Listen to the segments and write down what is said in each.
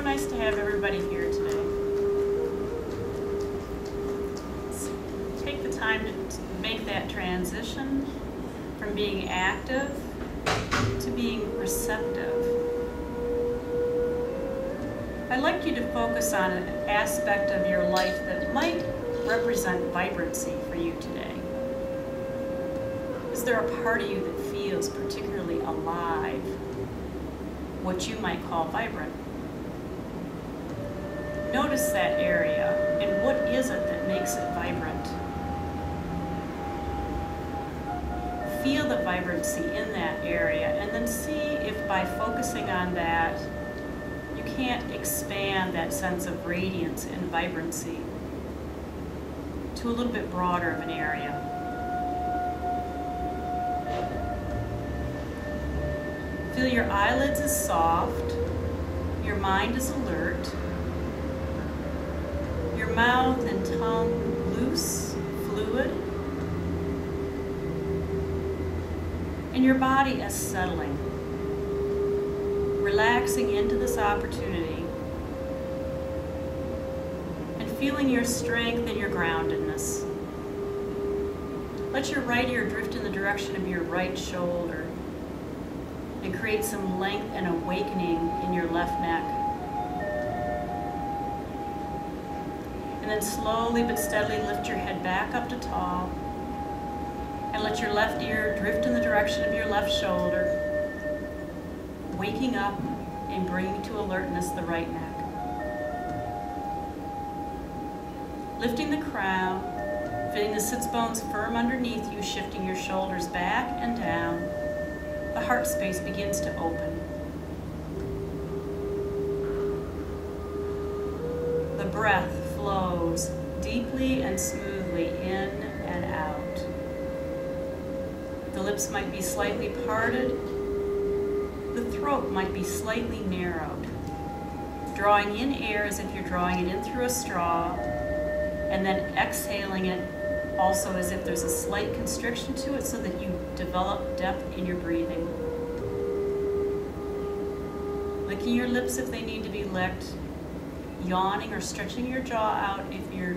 so nice to have everybody here today. Take the time to make that transition from being active to being receptive. I'd like you to focus on an aspect of your life that might represent vibrancy for you today. Is there a part of you that feels particularly alive, what you might call vibrant? Notice that area, and what is it that makes it vibrant? Feel the vibrancy in that area, and then see if by focusing on that, you can't expand that sense of radiance and vibrancy to a little bit broader of an area. Feel your eyelids is soft, your mind is alert, your mouth and tongue loose, fluid, and your body is settling, relaxing into this opportunity and feeling your strength and your groundedness. Let your right ear drift in the direction of your right shoulder and create some length and awakening in your left neck. And then slowly but steadily lift your head back up to tall and let your left ear drift in the direction of your left shoulder, waking up and bringing to alertness the right neck. Lifting the crown, feeling the sits bones firm underneath you, shifting your shoulders back and down. The heart space begins to open. The breath flows deeply and smoothly in and out. The lips might be slightly parted. The throat might be slightly narrowed. Drawing in air as if you're drawing it in through a straw, and then exhaling it also as if there's a slight constriction to it so that you develop depth in your breathing. Licking your lips if they need to be licked, yawning or stretching your jaw out if your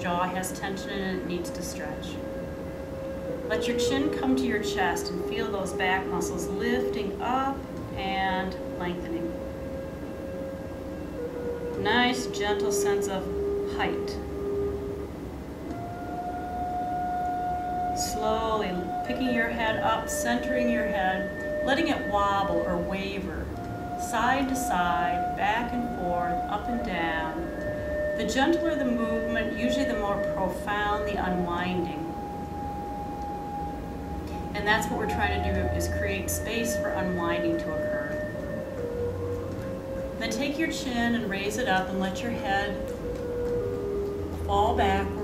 jaw has tension and it needs to stretch. Let your chin come to your chest and feel those back muscles lifting up and lengthening. Nice, gentle sense of height. Slowly picking your head up, centering your head, letting it wobble or waver, side to side, back and forth, up and down. The gentler the movement, usually the more profound the unwinding. And that's what we're trying to do, is create space for unwinding to occur. Then take your chin and raise it up and let your head fall backward.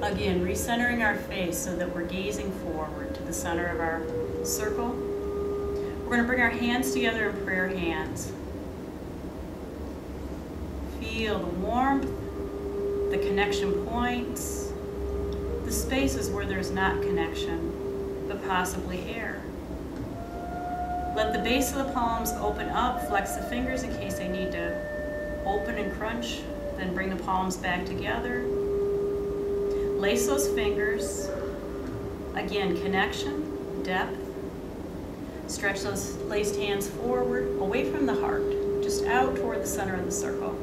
Again, recentering our face so that we're gazing forward to the center of our circle. We're going to bring our hands together in prayer hands. Feel the warmth, the connection points, the spaces where there's not connection, but possibly air. Let the base of the palms open up, flex the fingers in case they need to open and crunch, then bring the palms back together. Lace those fingers. Again, connection, depth. Stretch those laced hands forward, away from the heart, just out toward the center of the circle.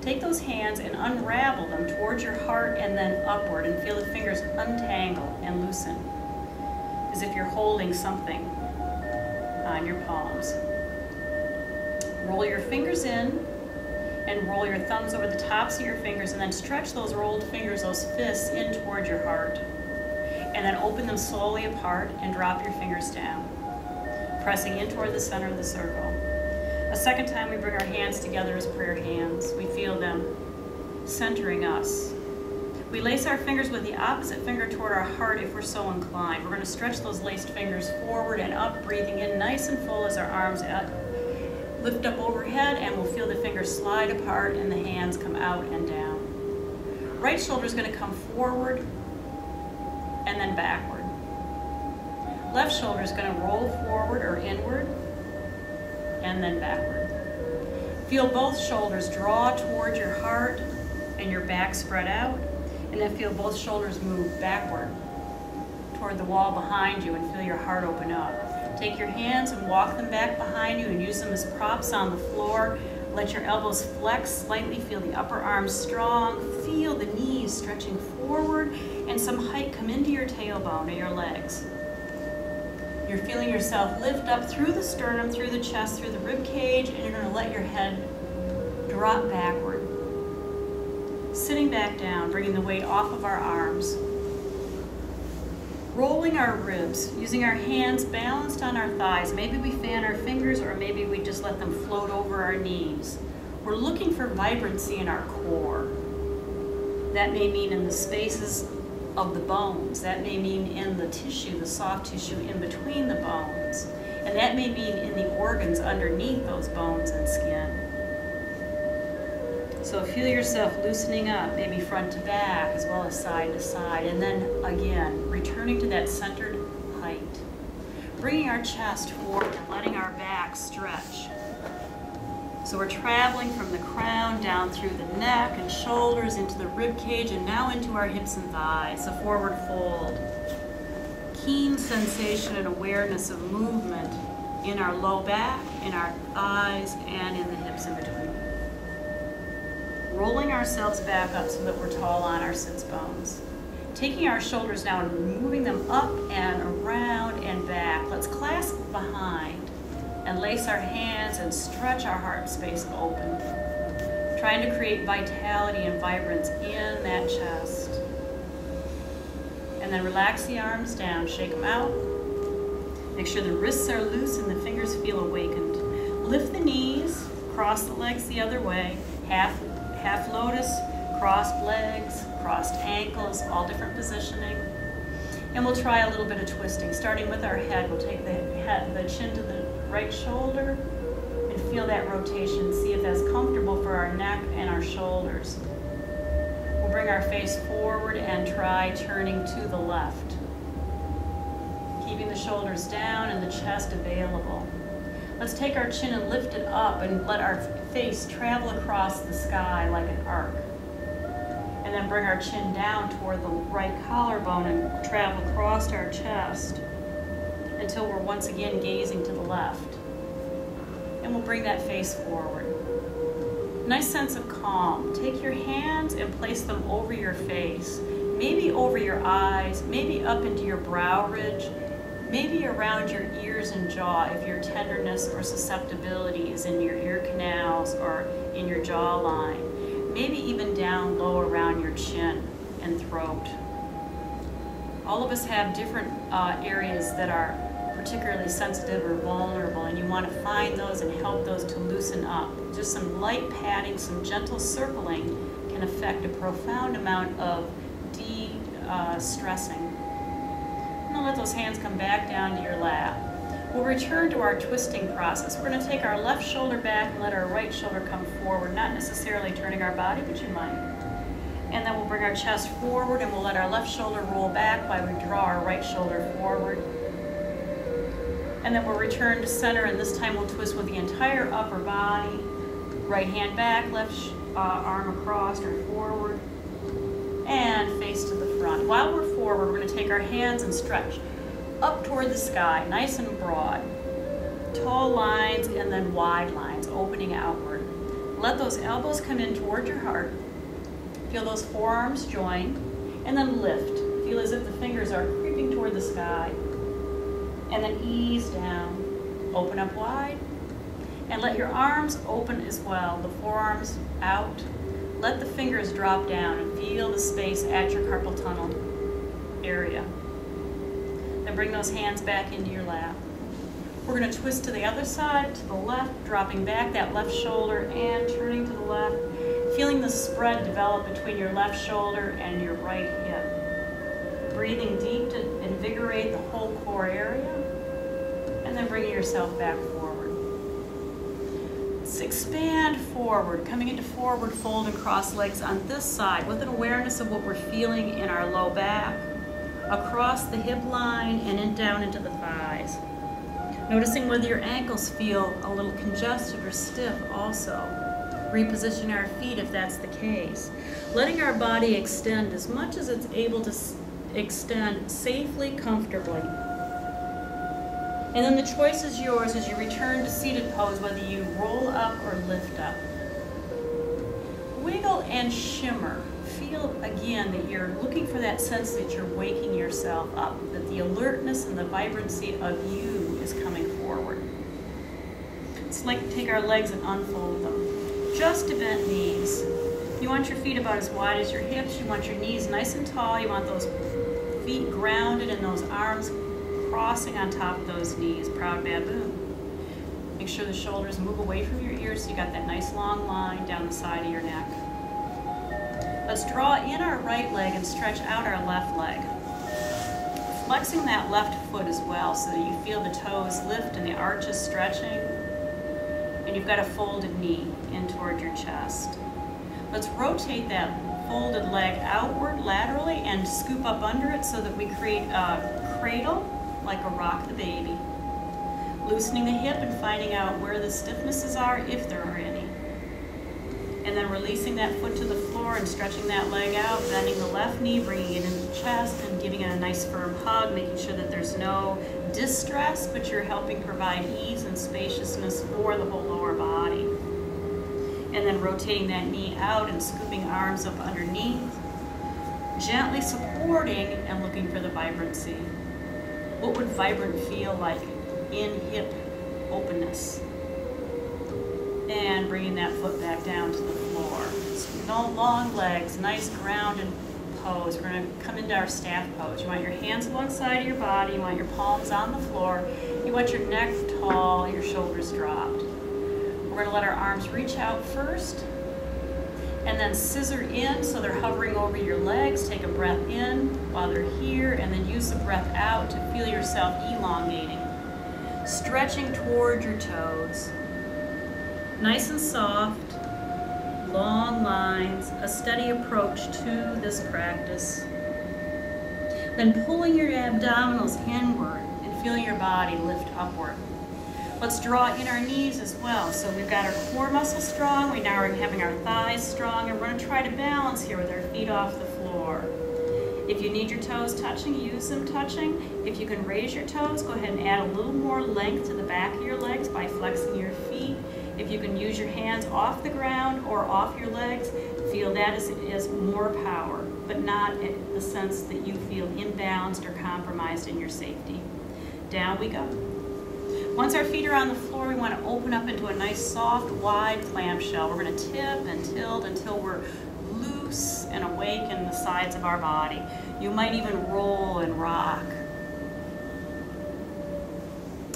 Take those hands and unravel them towards your heart and then upward, and feel the fingers untangle and loosen, as if you're holding something on your palms. Roll your fingers in and roll your thumbs over the tops of your fingers, and then stretch those rolled fingers, those fists, in toward your heart. And then open them slowly apart and drop your fingers down, pressing in toward the center of the circle. A second time we bring our hands together as prayer hands. We feel them centering us. We lace our fingers with the opposite finger toward our heart if we're so inclined. We're going to stretch those laced fingers forward and up, breathing in nice and full as our arms lift up overhead, and we'll feel the fingers slide apart and the hands come out and down. Right shoulder is going to come forward and then backward. Left shoulder is going to roll forward or inward and then backward. Feel both shoulders draw toward your heart and your back spread out, and then feel both shoulders move backward toward the wall behind you and feel your heart open up. Take your hands and walk them back behind you and use them as props on the floor. Let your elbows flex slightly, feel the upper arms strong, feel the knees stretching forward and some height come into your tailbone or your legs. You're feeling yourself lift up through the sternum, through the chest, through the rib cage, and you're going to let your head drop backward. Sitting back down, bringing the weight off of our arms. Rolling our ribs, using our hands balanced on our thighs. Maybe we fan our fingers or maybe we just let them float over our knees. We're looking for vibrancy in our core. That may mean in the spaces of the bones. That may mean in the tissue, the soft tissue in between the bones. And that may mean in the organs underneath those bones and skin. So feel yourself loosening up, maybe front to back as well as side to side. And then again, returning to that centered height. Bringing our chest forward and letting our back stretch. So we're traveling from the crown down through the neck and shoulders into the rib cage and now into our hips and thighs, a forward fold. Keen sensation and awareness of movement in our low back, in our thighs, and in the hips in between. Rolling ourselves back up so that we're tall on our sits bones. Taking our shoulders now and moving them up and around and back. Let's clasp behind and lace our hands and stretch our heart space open. Trying to create vitality and vibrance in that chest. And then relax the arms down, shake them out. Make sure the wrists are loose and the fingers feel awakened. Lift the knees, cross the legs the other way, half lotus, crossed legs, crossed ankles, all different positioning. And we'll try a little bit of twisting, starting with our head. We'll take the chin to the right shoulder and feel that rotation. See if that's comfortable for our neck and our shoulders. We'll bring our face forward and try turning to the left. Keeping the shoulders down and the chest available. Let's take our chin and lift it up and let our face travel across the sky like an arc. And then bring our chin down toward the right collarbone and travel across our chest until we're once again gazing to the left. And we'll bring that face forward. Nice sense of calm. Take your hands and place them over your face, maybe over your eyes, maybe up into your brow ridge, maybe around your ears and jaw if your tenderness or susceptibility is in your ear canals or in your jawline. Maybe even down low around your chin and throat. All of us have different areas that are particularly sensitive or vulnerable, and you want to find those and help those to loosen up. Just some light patting, some gentle circling can affect a profound amount of de-stressing. And then let those hands come back down to your lap. We'll return to our twisting process. We're going to take our left shoulder back and let our right shoulder come forward, not necessarily turning our body, but you might. And then we'll bring our chest forward and we'll let our left shoulder roll back while we draw our right shoulder forward. And then we'll return to center, and this time we'll twist with the entire upper body. Right hand back, left arm across or forward, and face to the front. While we're forward, we're going to take our hands and stretch up toward the sky, nice and broad. Tall lines and then wide lines, opening outward. Let those elbows come in toward your heart. Feel those forearms join, and then lift. Feel as if the fingers are creeping toward the sky. And then ease down. Open up wide. And let your arms open as well. The forearms out. Let the fingers drop down and feel the space at your carpal tunnel area. Then bring those hands back into your lap. We're going to twist to the other side, to the left, dropping back that left shoulder and turning to the left. Feeling the spread develop between your left shoulder and your right hip. Breathing deep to invigorate the whole core area. And then bringing yourself back forward. Let's expand forward, coming into forward fold and cross legs on this side with an awareness of what we're feeling in our low back, across the hip line and down into the thighs. Noticing whether your ankles feel a little congested or stiff also. Reposition our feet if that's the case. Letting our body extend as much as it's able to extend safely, comfortably. And then the choice is yours as you return to seated pose, whether you roll up or lift up. Wiggle and shimmer. Feel again that you're looking for that sense that you're waking yourself up, that the alertness and the vibrancy of you is coming forward. It's like take our legs and unfold them. Just to bent knees. You want your feet about as wide as your hips. You want your knees nice and tall. You want those feet grounded and those arms crossing on top of those knees. Proud baboon. Make sure the shoulders move away from your ears so you got that nice long line down the side of your neck. Let's draw in our right leg and stretch out our left leg. Flexing that left foot as well so that you feel the toes lift and the arches stretching. And you've got a folded knee in toward your chest. Let's rotate that folded leg outward laterally and scoop up under it so that we create a cradle, like a rock the baby. Loosening the hip and finding out where the stiffnesses are, if there are any. And then releasing that foot to the floor and stretching that leg out, bending the left knee, bringing it into the chest and giving it a nice firm hug, making sure that there's no distress, but you're helping provide ease and spaciousness for the whole lower body. And then rotating that knee out and scooping arms up underneath, gently supporting and looking for the vibrancy. What would vibrant feel like in hip openness? And bringing that foot back down to the floor. So no long legs, nice grounded pose. We're going to come into our staff pose. You want your hands alongside of your body. You want your palms on the floor. You want your neck tall, your shoulders dropped. We're going to let our arms reach out first and then scissor in so they're hovering over your legs. Take a breath in while they're here and then use the breath out to feel yourself elongating. Stretching toward your toes. Nice and soft, long lines, a steady approach to this practice. Then pulling your abdominals inward and feeling your body lift upward. Let's draw in our knees as well. So we've got our core muscles strong, we now are having our thighs strong, and we're going to try to balance here with our feet off the floor. If you need your toes touching, use them touching. If you can raise your toes, go ahead and add a little more length to the back of your legs by flexing your feet. If you can use your hands off the ground or off your legs, feel that as more power, but not in the sense that you feel imbalanced or compromised in your safety. Down we go. Once our feet are on the floor, we want to open up into a nice, soft, wide clamshell. We're going to tip and tilt until we're loose and awake in the sides of our body. You might even roll and rock.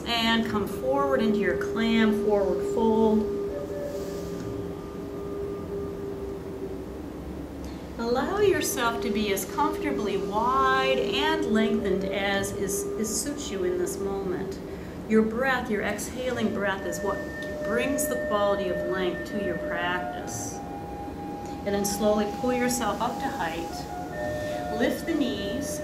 And come forward into your clam, forward fold. Allow yourself to be as comfortably wide and lengthened as suits you in this moment. Your breath, your exhaling breath is what brings the quality of length to your practice. And then slowly pull yourself up to height. Lift the knees.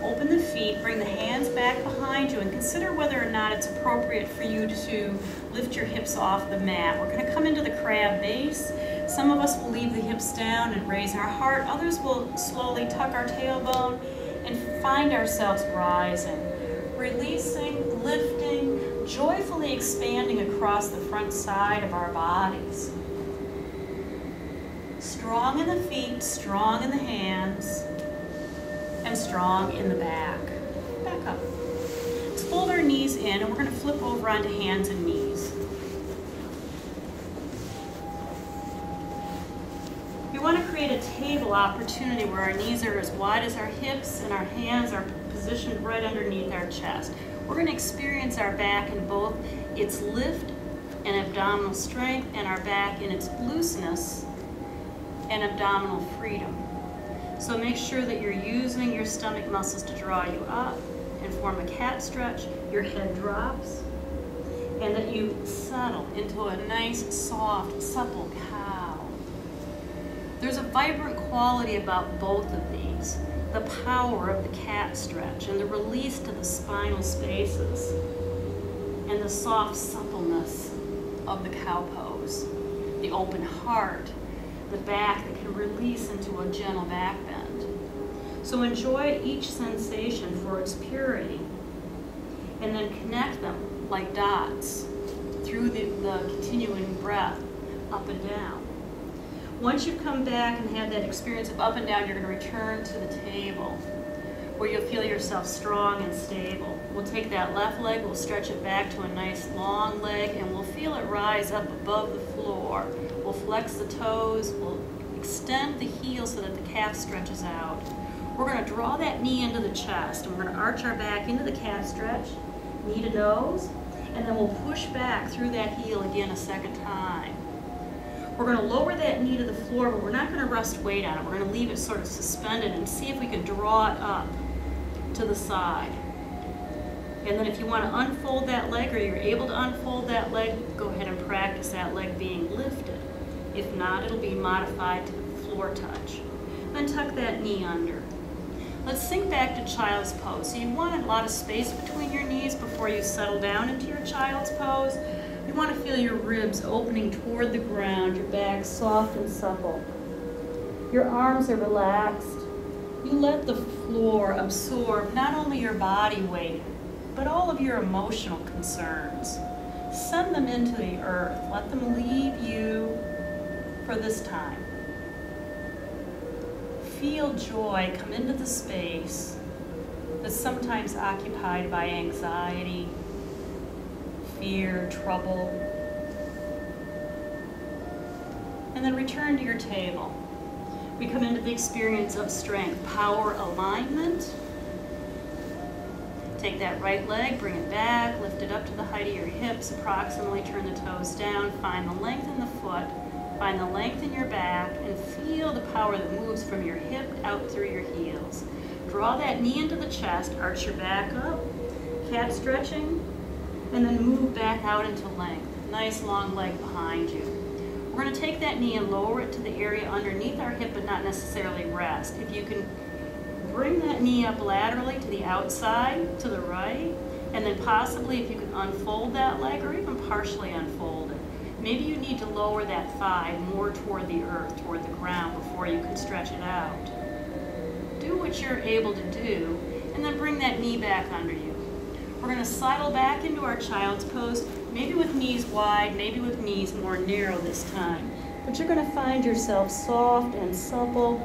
Open the feet, bring the hands back behind you, and consider whether or not it's appropriate for you to lift your hips off the mat. We're going to come into the crab base. Some of us will leave the hips down and raise our heart. Others will slowly tuck our tailbone and find ourselves rising. Releasing, lifting, joyfully expanding across the front side of our bodies. Strong in the feet, strong in the hands. And strong in the back. Back up. Let's fold our knees in and we're going to flip over onto hands and knees. We want to create a table opportunity where our knees are as wide as our hips and our hands are positioned right underneath our chest. We're going to experience our back in both its lift and abdominal strength and our back in its looseness and abdominal freedom. So make sure that you're using your stomach muscles to draw you up and form a cat stretch. Your head drops and that you settle into a nice, soft, supple cow. There's a vibrant quality about both of these. the power of the cat stretch and the release to the spinal spaces and the soft suppleness of the cow pose, the open heart, the back that can release into a gentle back bend. So enjoy each sensation for its purity and then connect them like dots through the continuing breath up and down. Once you've come back and had that experience of up and down, you're going to return to the table where you'll feel yourself strong and stable. We'll take that left leg, we'll stretch it back to a nice long leg, and we'll feel it rise up above the floor. We'll flex the toes, we'll extend the heel so that the calf stretches out. We're going to draw that knee into the chest, and we're going to arch our back into the calf stretch, knee to nose, and then we'll push back through that heel again a second time. We're going to lower that knee to the floor, but we're not going to rest weight on it. We're going to leave it sort of suspended and see if we can draw it up to the side. And then if you want to unfold that leg, or you're able to unfold that leg, go ahead and practice that leg being lifted. If not, it'll be modified to floor touch. Then tuck that knee under. Let's sink back to child's pose. So you want a lot of space between your knees before you settle down into your child's pose. You want to feel your ribs opening toward the ground, your back soft and supple. Your arms are relaxed. You let the floor absorb not only your body weight, but all of your emotional concerns. Send them into the earth. Let them leave you for this time. Feel joy come into the space that's sometimes occupied by anxiety, fear, trouble. And then return to your table. We come into the experience of strength, power, alignment. Take that right leg, bring it back, lift it up to the height of your hips, approximately turn the toes down, find the length in the foot, find the length in your back, and feel the power that moves from your hip out through your heels. Draw that knee into the chest, arch your back up, cat stretching, and then move back out into length. Nice long leg behind you. We're going to take that knee and lower it to the area underneath our hip, but not necessarily rest. If you can bring that knee up laterally to the outside, to the right, and then possibly if you can unfold that leg or even partially unfold it. Maybe you need to lower that thigh more toward the earth, toward the ground, before you can stretch it out. Do what you're able to do, and then bring that knee back under you. We're going to sidle back into our child's pose, maybe with knees wide, maybe with knees more narrow this time. But you're going to find yourself soft and supple,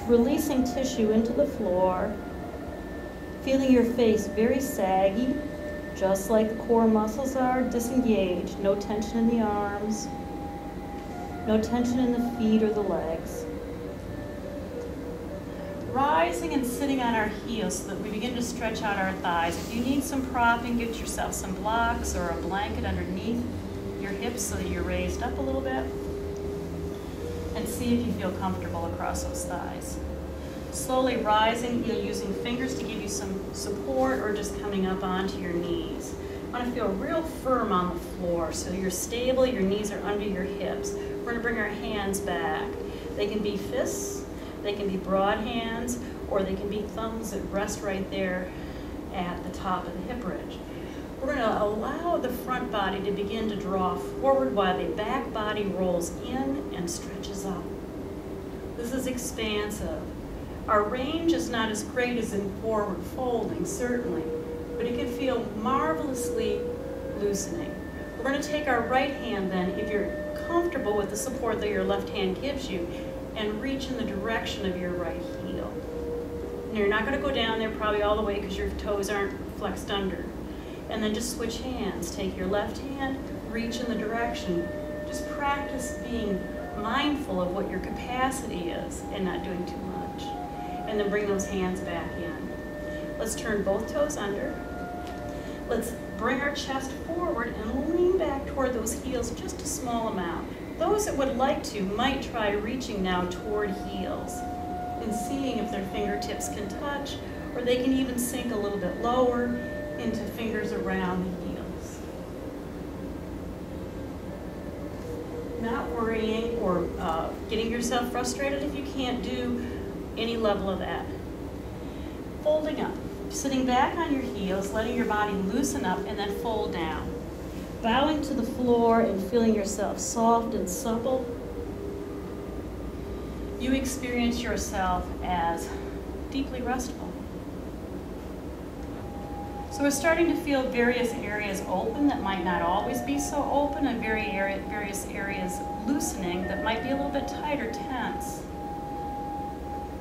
releasing tissue into the floor, feeling your face very saggy, just like the core muscles are disengaged. No tension in the arms, no tension in the feet or the legs. Rising and sitting on our heels so that we begin to stretch out our thighs. If you need some propping, get yourself some blocks or a blanket underneath your hips so that you're raised up a little bit. And see if you feel comfortable across those thighs. Slowly rising, either using fingers to give you some support or just coming up onto your knees. You want to feel real firm on the floor so you're stable, your knees are under your hips. We're going to bring our hands back. They can be fists, they can be broad hands, or they can be thumbs that rest right there at the top of the hip ridge. We're going to allow the front body to begin to draw forward while the back body rolls in and stretches up. This is expansive. Our range is not as great as in forward folding, certainly, but it can feel marvelously loosening. We're going to take our right hand then, if you're comfortable with the support that your left hand gives you, and reach in the direction of your right heel. Now you're not going to go down there probably all the way because your toes aren't flexed under. And then just switch hands. Take your left hand, reach in the direction. Just practice being mindful of what your capacity is and not doing too much. And then bring those hands back in. Let's turn both toes under. Let's bring our chest forward and lean back toward those heels just a small amount. Those that would like to might try reaching now toward heels and seeing if their fingertips can touch, or they can even sink a little bit lower into fingers around the heels. Not worrying or getting yourself frustrated if you can't do any level of that. folding up. Sitting back on your heels, letting your body loosen up and then fold down. Bowing to the floor and feeling yourself soft and supple. You experience yourself as deeply restful. So we're starting to feel various areas open that might not always be so open, and various areas loosening that might be a little bit tight or tense.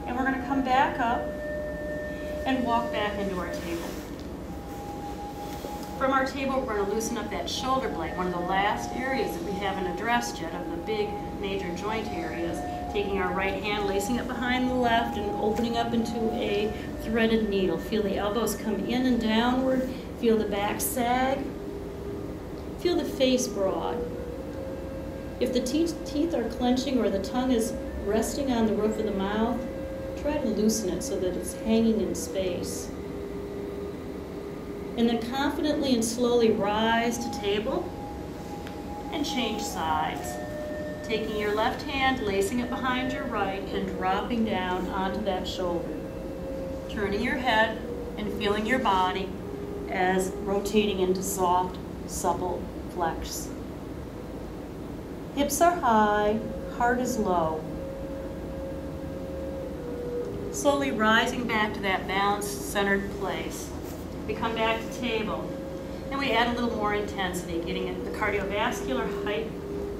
And we're going to come back up and walk back into our table. From our table, we're going to loosen up that shoulder blade, one of the last areas that we haven't addressed yet of the big major joint areas. Taking our right hand, lacing it behind the left, and opening up into a threaded needle. Feel the elbows come in and downward. Feel the back sag. Feel the face broad. If the teeth are clenching or the tongue is resting on the roof of the mouth, try to loosen it so that it's hanging in space. And then confidently and slowly rise to table and change sides. Taking your left hand, lacing it behind your right, and dropping down onto that shoulder. Turning your head and feeling your body as rotating into soft, supple flex. Hips are high, heart is low. Slowly rising back to that balanced, centered place. We come back to table, and we add a little more intensity, getting the cardiovascular height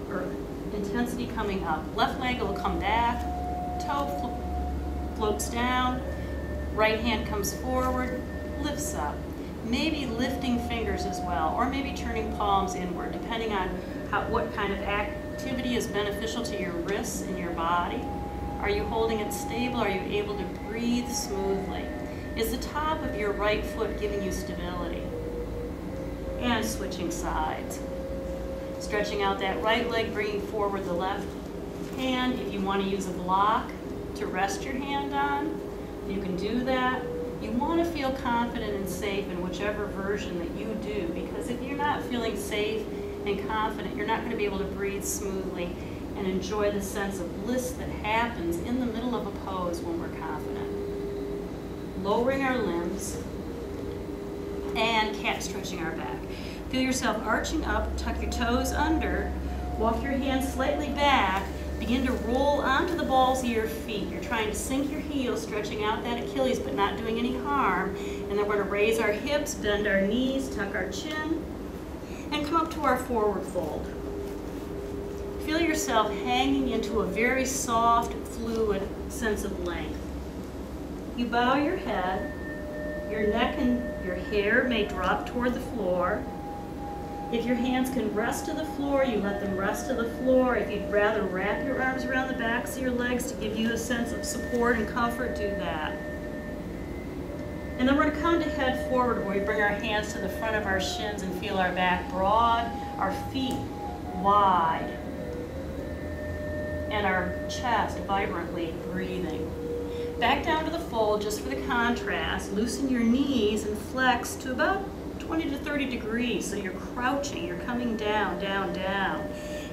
or intensity coming up. Left leg will come back, toe floats down, right hand comes forward, lifts up. Maybe lifting fingers as well, or maybe turning palms inward, depending on what kind of activity is beneficial to your wrists and your body. Are you holding it stable? Are you able to breathe smoothly? Is the top of your right foot giving you stability? And switching sides. Stretching out that right leg, bringing forward the left hand. If you want to use a block to rest your hand on, you can do that. You want to feel confident and safe in whichever version that you do, because if you're not feeling safe and confident, you're not going to be able to breathe smoothly and enjoy the sense of bliss that happens in the middle of a pose when we're confident. Lowering our limbs and cat stretching our back. Feel yourself arching up, tuck your toes under, walk your hands slightly back, begin to roll onto the balls of your feet. You're trying to sink your heels, stretching out that Achilles, but not doing any harm. And then we're going to raise our hips, bend our knees, tuck our chin, and come up to our forward fold. Feel yourself hanging into a very soft, fluid sense of length. You bow your head, your neck and your hair may drop toward the floor. If your hands can rest to the floor, you let them rest to the floor. If you'd rather wrap your arms around the backs of your legs to give you a sense of support and comfort, do that. And then we're going to come to head forward, where we bring our hands to the front of our shins and feel our back broad, our feet wide, and our chest vibrantly breathing. Back down to the fold just for the contrast. Loosen your knees and flex to about 20 to 30 degrees. So you're crouching, you're coming down, down, down.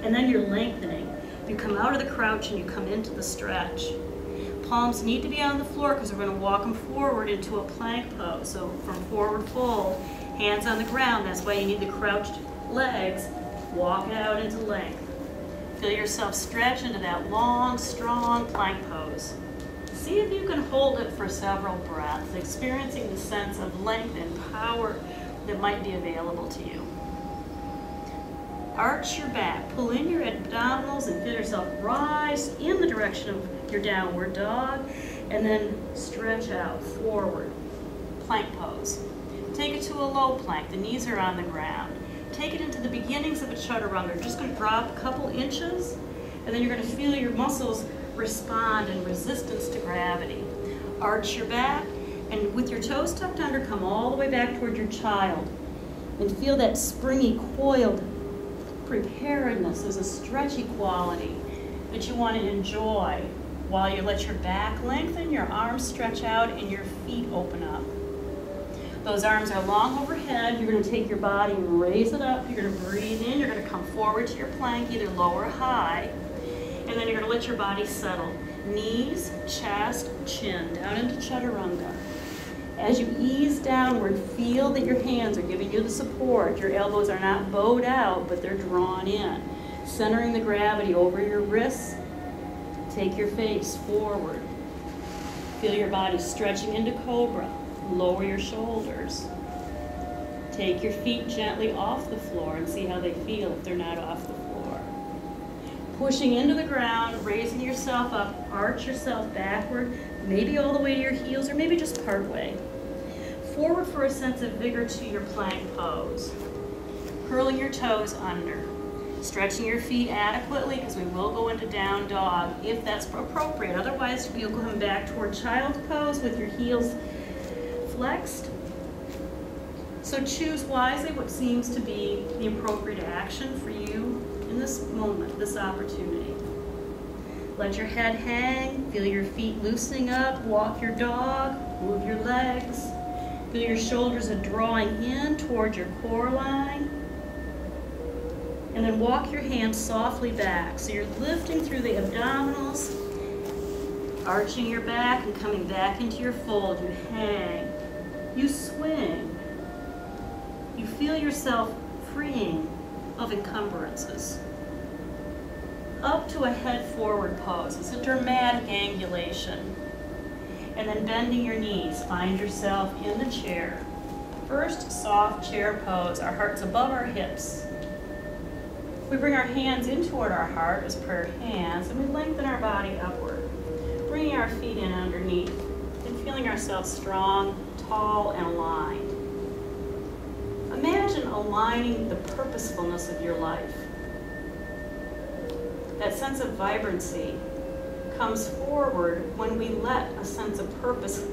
And then you're lengthening. You come out of the crouch and you come into the stretch. Palms need to be on the floor because we're going to walk them forward into a plank pose. So from forward fold, hands on the ground. That's why you need the crouched legs. Walk out into length. Feel yourself stretch into that long, strong plank pose. See if you can hold it for several breaths, experiencing the sense of length and power that might be available to you. Arch your back, pull in your abdominals and feel yourself rise in the direction of your downward dog, and then stretch out forward, plank pose. Take it to a low plank, the knees are on the ground. Take it into the beginnings of a chaturanga. You're just going to drop a couple inches, and then you're going to feel your muscles respond in resistance to gravity. Arch your back, and with your toes tucked under, come all the way back toward your child. And feel that springy, coiled preparedness. There's a stretchy quality that you want to enjoy while you let your back lengthen, your arms stretch out, and your feet open up. Those arms are long overhead. You're going to take your body and raise it up. You're going to breathe in. You're going to come forward to your plank, either low or high. And then you're going to let your body settle. Knees, chest, chin, down into chaturanga. As you ease downward, feel that your hands are giving you the support. Your elbows are not bowed out, but they're drawn in. Centering the gravity over your wrists, take your face forward. Feel your body stretching into cobra. Lower your shoulders. Take your feet gently off the floor and see how they feel if they're not off the floor. Pushing into the ground, raising yourself up, arch yourself backward, maybe all the way to your heels or maybe just part way. Forward for a sense of vigor to your plank pose. Curling your toes under. Stretching your feet adequately because we will go into down dog if that's appropriate. Otherwise, you'll come back toward child's pose with your heels flexed. So choose wisely what seems to be the appropriate action for you in this moment, this opportunity. Let your head hang, feel your feet loosening up, walk your dog, move your legs. Feel your shoulders are drawing in toward your core line. And then walk your hands softly back. So you're lifting through the abdominals, arching your back and coming back into your fold. You hang, you swing. You feel yourself freeing of encumbrances. Up to a head forward pose. It's a dramatic angulation. And then bending your knees. Find yourself in the chair. First, soft chair pose. Our heart's above our hips. We bring our hands in toward our heart as prayer hands, and we lengthen our body upward, bringing our feet in underneath and feeling ourselves strong, tall, and aligned. Imagine aligning the purposefulness of your life. That sense of vibrancy comes forward when we let a sense of purpose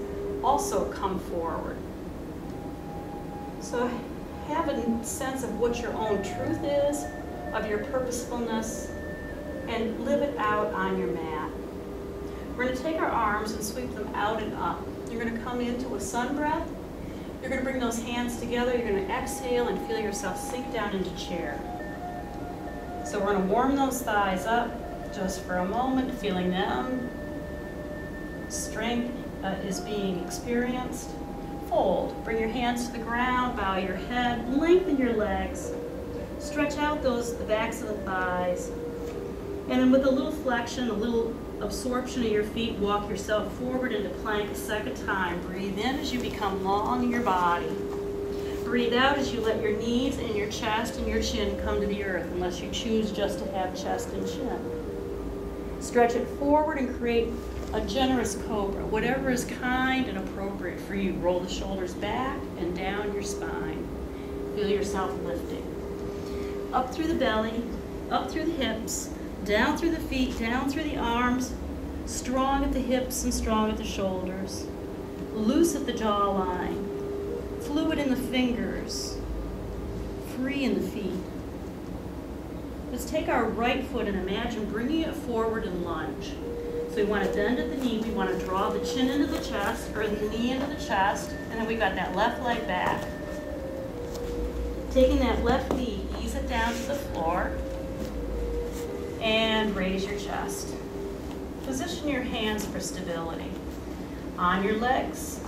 also come forward. So have a sense of what your own truth is, of your purposefulness, and live it out on your mat. We're going to take our arms and sweep them out and up. You're going to come into a sun breath. You're going to bring those hands together. You're going to exhale and feel yourself sink down into chair. So we're going to warm those thighs up just for a moment, feeling them. Strength is being experienced. Fold. Bring your hands to the ground, bow your head, lengthen your legs. Stretch out the backs of the thighs. And then with a little flexion, a little absorption of your feet, walk yourself forward into plank a second time. Breathe in as you become long in your body. Breathe out as you let your knees and your chest and your chin come to the earth, unless you choose just to have chest and chin. Stretch it forward and create a generous cobra, whatever is kind and appropriate for you. Roll the shoulders back and down your spine. Feel yourself lifting. Up through the belly, up through the hips, down through the feet, down through the arms, strong at the hips and strong at the shoulders, loose at the jawline, fluid in the fingers, free in the feet. Let's take our right foot and imagine bringing it forward in lunge. So we want to bend at the knee, we want to draw the chin into the chest, or the knee into the chest, and then we got that left leg back. Taking that left knee, ease it down to the floor, and raise your chest. Position your hands for stability. On your legs,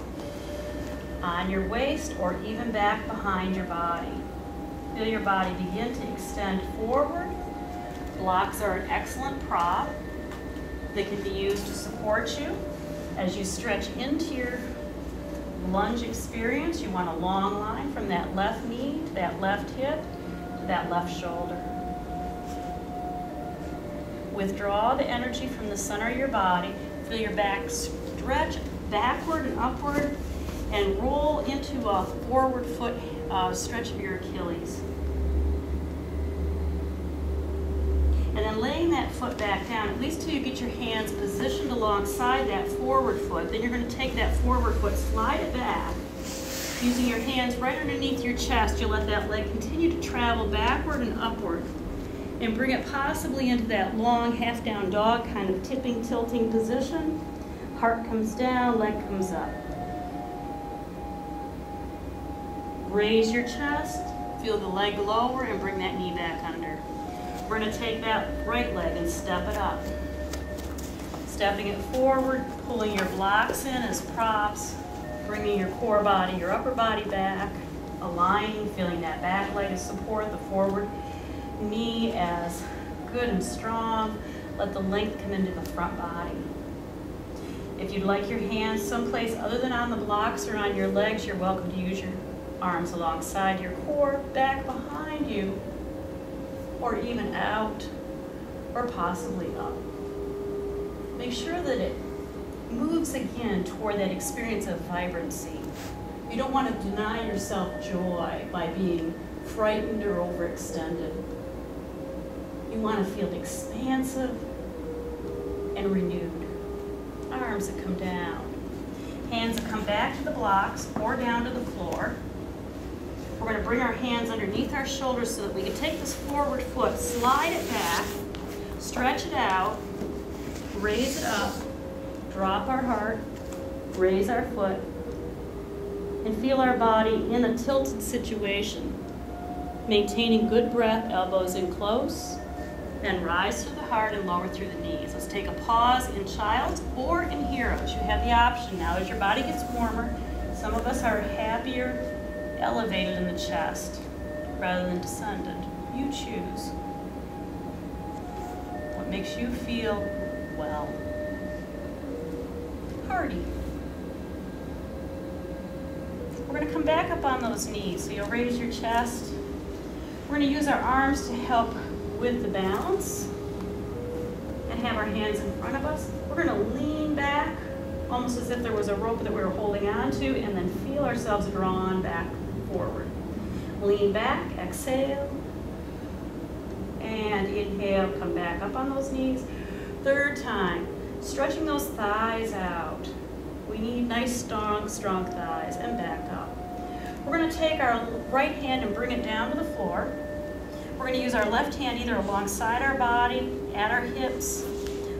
on your waist, or even back behind your body. Feel your body begin to extend forward. Blocks are an excellent prop. They can be used to support you. As you stretch into your lunge experience, you want a long line from that left knee to that left hip to that left shoulder. Withdraw the energy from the center of your body. Feel your back stretch backward and upward, and roll into a forward foot stretch of your Achilles. And then laying that foot back down, at least till you get your hands positioned alongside that forward foot. Then you're going to take that forward foot, slide it back. Using your hands right underneath your chest, you'll let that leg continue to travel backward and upward. And bring it possibly into that long half down dog kind of tipping, tilting position. Heart comes down, leg comes up. Raise your chest, feel the leg lower, and bring that knee back under. We're going to take that right leg and step it up. Stepping it forward, pulling your blocks in as props. Bringing your core body, your upper body back, aligning, feeling that back leg of support, the forward knee as good and strong. Let the length come into the front body. If you'd like your hands someplace other than on the blocks or on your legs, you're welcome to use your arms alongside your core, back behind you, or even out, or possibly up. Make sure that it moves again toward that experience of vibrancy. You don't want to deny yourself joy by being frightened or overextended. You want to feel expansive and renewed. Arms that come down. Hands that come back to the blocks or down to the floor. We're going to bring our hands underneath our shoulders so that we can take this forward foot, slide it back, stretch it out, raise it up, drop our heart, raise our foot, and feel our body in a tilted situation. Maintaining good breath, elbows in close, then rise through the heart and lower through the knees. Let's take a pause in Child's or in Heroes. You have the option now as your body gets warmer. Some of us are happier elevated in the chest rather than descended. You choose. What makes you feel well? Hardy. We're going to come back up on those knees. So you'll raise your chest. We're going to use our arms to help with the balance and have our hands in front of us. We're going to lean back almost as if there was a rope that we were holding on to, and then feel ourselves drawn back forward. Lean back, exhale, and inhale, come back up on those knees. Third time, stretching those thighs out. We need nice, strong thighs, and back up. We're going to take our right hand and bring it down to the floor. We're going to use our left hand either alongside our body, at our hips,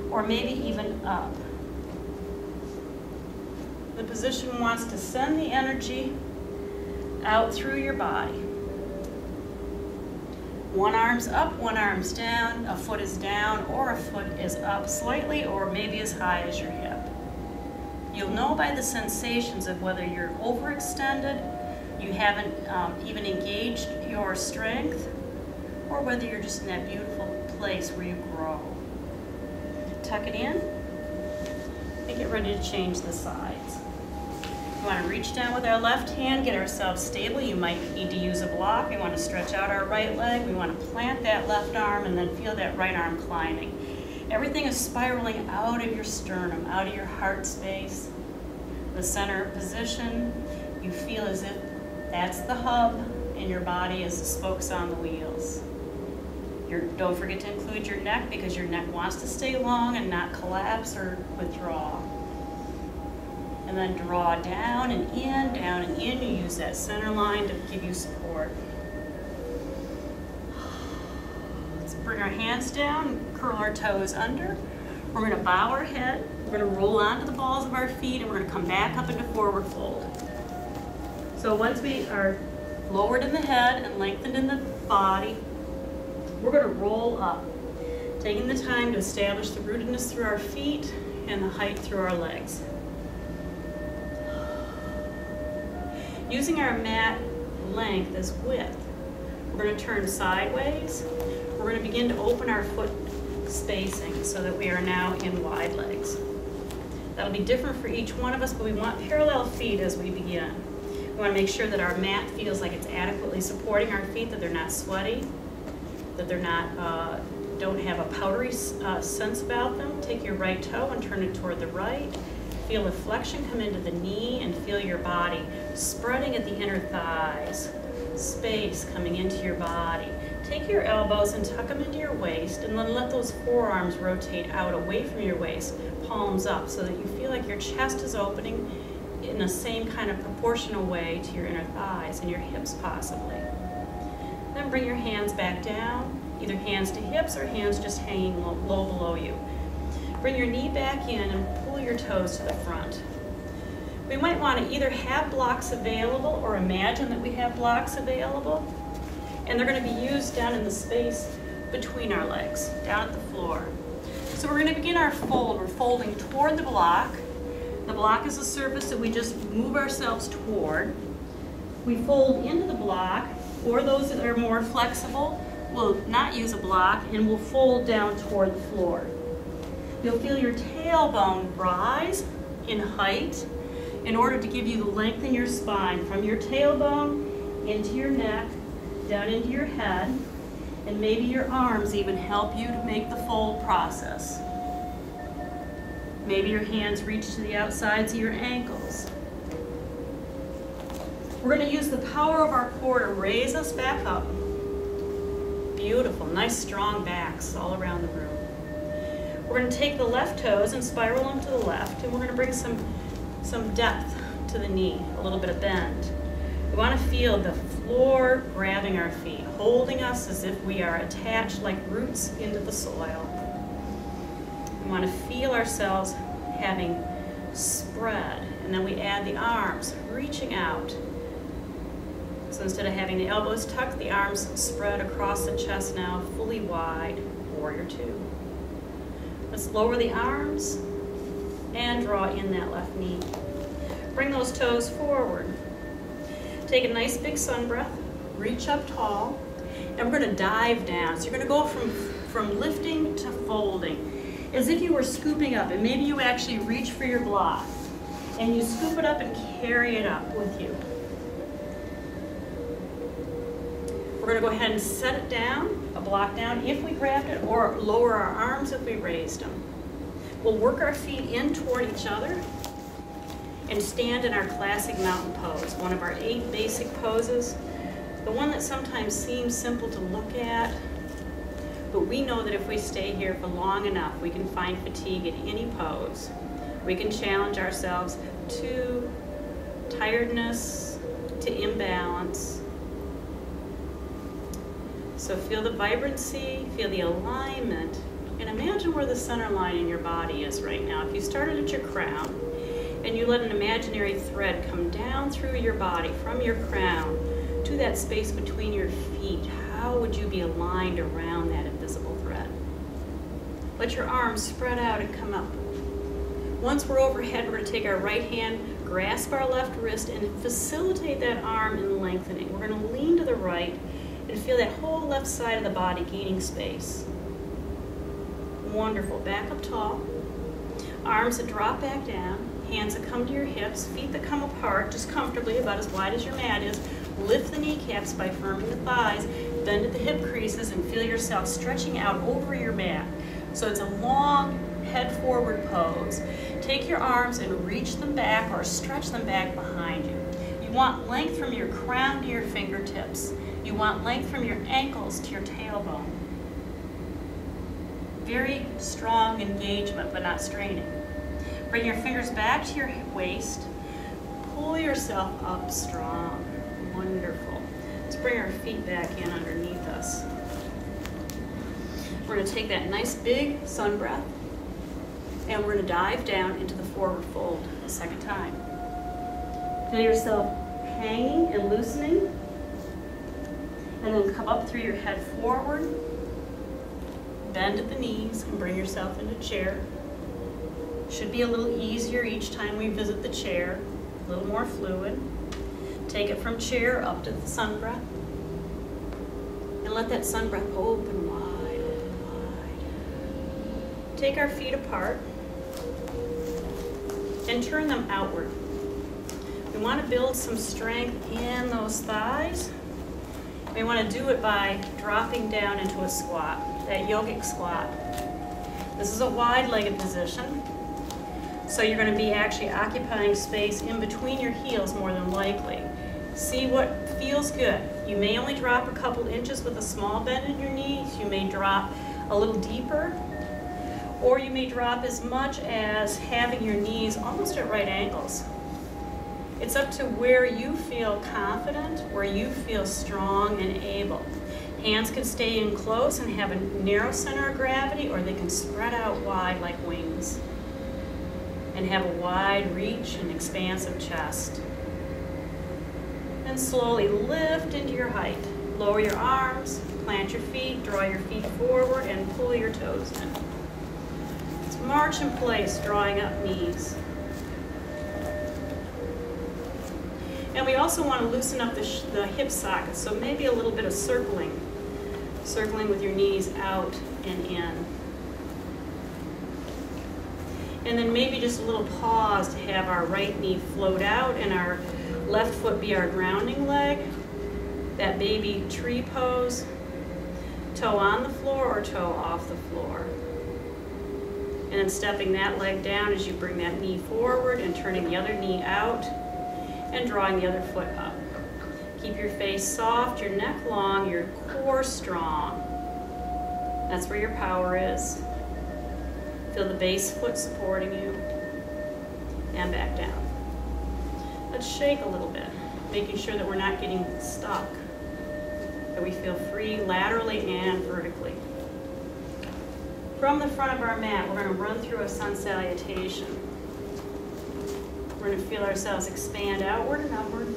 or maybe even up. The position wants to send the energy out through your body. One arm's up, one arm's down, a foot is down, or a foot is up slightly, or maybe as high as your hip. You'll know by the sensations of whether you're overextended, you haven't even engaged your strength, or whether you're just in that beautiful place where you grow. Tuck it in and get ready to change the sides. We want to reach down with our left hand, get ourselves stable. You might need to use a block. We want to stretch out our right leg. We want to plant that left arm and then feel that right arm climbing. Everything is spiraling out of your sternum, out of your heart space. The center position, you feel as if that's the hub and your body is the spokes on the wheels. Don't forget to include your neck because your neck wants to stay long and not collapse or withdraw. And then draw down and in, down and in. You use that center line to give you support. Let's bring our hands down and curl our toes under. We're going to bow our head. We're going to roll onto the balls of our feet and we're going to come back up into forward fold. So once we are lowered in the head and lengthened in the body, we're going to roll up, taking the time to establish the rootedness through our feet and the height through our legs. Using our mat length as width, we're going to turn sideways. We're going to begin to open our foot spacing so that we are now in wide legs. That'll be different for each one of us, but we want parallel feet as we begin. We want to make sure that our mat feels like it's adequately supporting our feet, that they're not sweaty, that they're not, don't have a powdery sense about them. Take your right toe and turn it toward the right. Feel the flexion come into the knee and feel your body spreading at the inner thighs. Space coming into your body. Take your elbows and tuck them into your waist and then let those forearms rotate out away from your waist, palms up, so that you feel like your chest is opening in the same kind of proportional way to your inner thighs and your hips possibly. Then bring your hands back down, either hands to hips or hands just hanging low below you. Bring your knee back in and pull your toes to the front. We might want to either have blocks available or imagine that we have blocks available, and they're going to be used down in the space between our legs, down at the floor. So we're going to begin our fold. We're folding toward the block, The block is a surface that we just move ourselves toward. We fold into the block, or those that are more flexible will not use a block and will fold down toward the floor. You'll feel your tailbone rise in height in order to give you the length in your spine from your tailbone into your neck, down into your head, and maybe your arms even help you to make the fold process. Maybe your hands reach to the outsides of your ankles. We're going to use the power of our core to raise us back up. Beautiful, nice strong backs all around the room. We're going to take the left toes and spiral them to the left, and we're going to bring some depth to the knee, a little bit of bend. We want to feel the floor grabbing our feet, holding us as if we are attached like roots into the soil. We want to feel ourselves having spread, and then we add the arms, reaching out. So instead of having the elbows tucked, the arms spread across the chest now, fully wide, warrior two. Let's lower the arms and draw in that left knee. Bring those toes forward. Take a nice big sun breath, reach up tall, and we're going to dive down. So you're going to go from lifting to folding, as if you were scooping up, and maybe you actually reach for your block, and you scoop it up and carry it up with you. We're going to go ahead and set it down, a block down if we grabbed it, or lower our arms if we raised them. We'll work our feet in toward each other and stand in our classic mountain pose, one of our 8 basic poses, the one that sometimes seems simple to look at, but we know that if we stay here for long enough, we can find fatigue in any pose. We can challenge ourselves to tiredness, to imbalance. So feel the vibrancy, feel the alignment, and imagine where the center line in your body is right now. If you started at your crown and you let an imaginary thread come down through your body from your crown to that space between your feet, how would you be aligned around that invisible thread? Let your arms spread out and come up. Once we're overhead, we're going to take our right hand, grasp our left wrist, and facilitate that arm in lengthening. We're going to lean to the right and feel that whole left side of the body gaining space. Wonderful. Back up tall. Arms that drop back down. Hands that come to your hips. Feet that come apart just comfortably, about as wide as your mat is. Lift the kneecaps by firming the thighs. Bend at the hip creases and feel yourself stretching out over your mat. So it's a long head forward pose. Take your arms and reach them back or stretch them back behind you. You want length from your crown to your fingertips. You want length from your ankles to your tailbone. Very strong engagement, but not straining. Bring your fingers back to your waist. Pull yourself up strong. Wonderful. Let's bring our feet back in underneath us. We're going to take that nice big sun breath, and we're going to dive down into the forward fold a second time. Feel yourself hanging and loosening, and then come up through your head forward. Bend at the knees and bring yourself into chair. Should be a little easier each time we visit the chair, a little more fluid. Take it from chair up to the sun breath. And let that sun breath open wide, open wide. Take our feet apart and turn them outward. We want to build some strength in those thighs. We want to do it by dropping down into a squat, that yogic squat. This is a wide-legged position, so you're going to be actually occupying space in between your heels more than likely. See what feels good. You may only drop a couple inches with a small bend in your knees. You may drop a little deeper, or you may drop as much as having your knees almost at right angles. It's up to where you feel confident, where you feel strong and able. Hands can stay in close and have a narrow center of gravity, or they can spread out wide like wings and have a wide reach and expansive chest. And slowly lift into your height. Lower your arms, plant your feet, draw your feet forward, and pull your toes in. Let's march in place, drawing up knees. we also want to loosen up the hip sockets, so maybe a little bit of circling with your knees out and in. And then maybe just a little pause to have our right knee float out and our left foot be our grounding leg. That baby tree pose, toe on the floor or toe off the floor. And then stepping that leg down as you bring that knee forward and turning the other knee out and drawing the other foot up. Keep your face soft, your neck long, your core strong. That's where your power is. Feel the base foot supporting you. And back down. Let's shake a little bit, making sure that we're not getting stuck. That we feel free laterally and vertically. From the front of our mat, we're going to run through a sun salutation. We're going to feel ourselves expand outward and upward.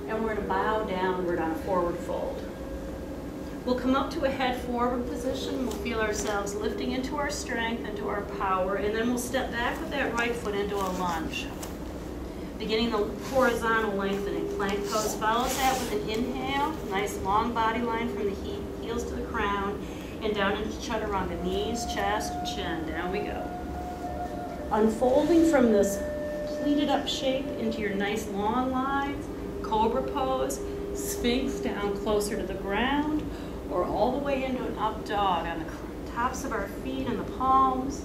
And we're going to bow downward on a forward fold. We'll come up to a head forward position. We'll feel ourselves lifting into our strength, into our power, and then we'll step back with that right foot into a lunge. Beginning the horizontal lengthening. Plank pose follows that with an inhale. Nice long body line from the heels to the crown, and down into chaturanga. Knees, chest, chin. Down we go. Unfolding from this pleated up shape into your nice long lines. Cobra pose, sphinx down closer to the ground, or all the way into an up dog on the tops of our feet and the palms,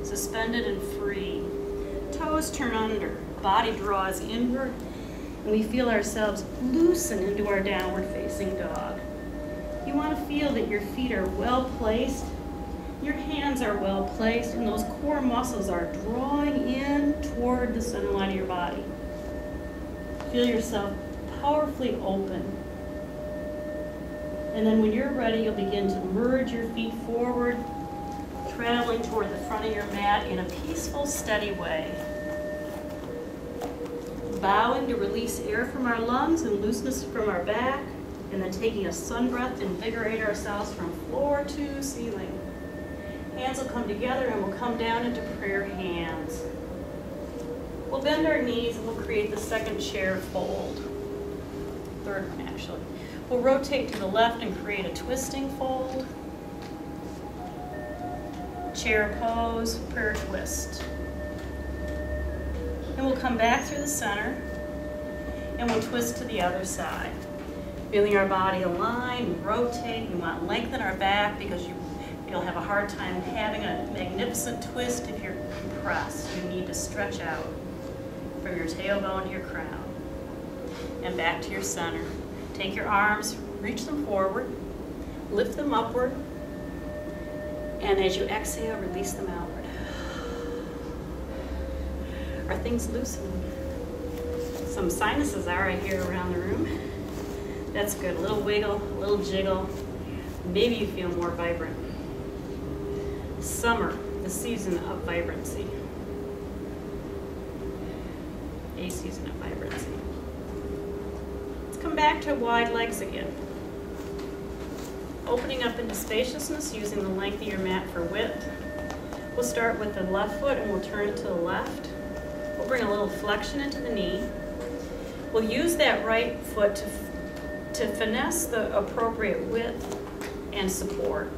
suspended and free. Toes turn under, body draws inward, and we feel ourselves loosen into our downward facing dog. You want to feel that your feet are well placed, your hands are well placed, and those core muscles are drawing in toward the center line of your body. Feel yourself powerfully open. And then when you're ready, you'll begin to merge your feet forward, traveling toward the front of your mat in a peaceful, steady way. Bowing to release air from our lungs and looseness from our back, and then taking a sun breath to invigorate ourselves from floor to ceiling. Hands will come together and we'll come down into prayer hands. We'll bend our knees and we'll create the second chair fold. Third one, actually. We'll rotate to the left and create a twisting fold. Chair pose, prayer twist. And we'll come back through the center and we'll twist to the other side. Feeling our body align, we rotate. We want to lengthen our back because you'll have a hard time having a magnificent twist if you're compressed. You need to stretch out from your tailbone to your crown. And back to your center. Take your arms, reach them forward, lift them upward, and as you exhale, release them outward. Are things loosening? Some sinuses are right here around the room. That's good. A little wiggle, a little jiggle. Maybe you feel more vibrant. Summer, the season of vibrancy. A season of vibrancy. Let's come back to wide legs again. Opening up into spaciousness using the length of your mat for width. We'll start with the left foot and we'll turn it to the left. We'll bring a little flexion into the knee. We'll use that right foot to finesse the appropriate width and support.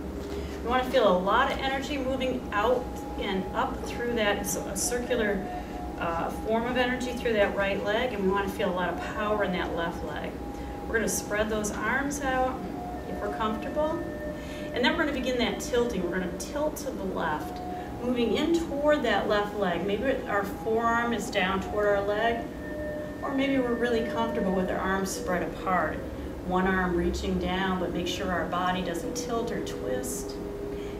We want to feel a lot of energy moving out and up through that circular form of energy through that right leg, and we want to feel a lot of power in that left leg. We're going to spread those arms out if we're comfortable, and then we're going to begin that tilting. We're going to tilt to the left, moving in toward that left leg. Maybe our forearm is down toward our leg, or maybe we're really comfortable with our arms spread apart. One arm reaching down, but make sure our body doesn't tilt or twist,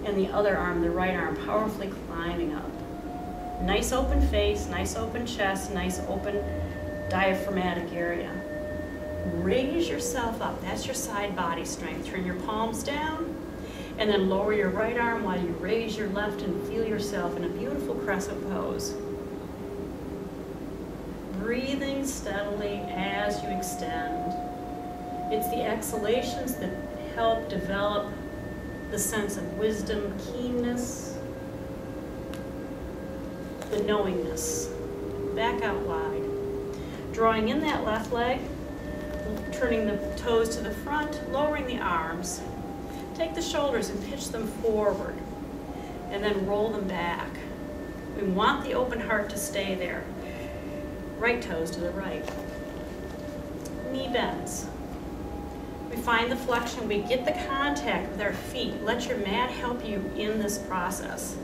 and the other arm, the right arm, powerfully climbing up. Nice open face, nice open chest, nice open diaphragmatic area. Raise yourself up. That's your side body strength. Turn your palms down, and then lower your right arm while you raise your left and feel yourself in a beautiful crescent pose. Breathing steadily as you extend. It's the exhalations that help develop the sense of wisdom, keenness, the knowingness. Back out wide. Drawing in that left leg, turning the toes to the front, lowering the arms. Take the shoulders and pitch them forward, and then roll them back. We want the open heart to stay there. Right toes to the right. Knee bends. We find the flexion, we get the contact with our feet. Let your mat help you in this process.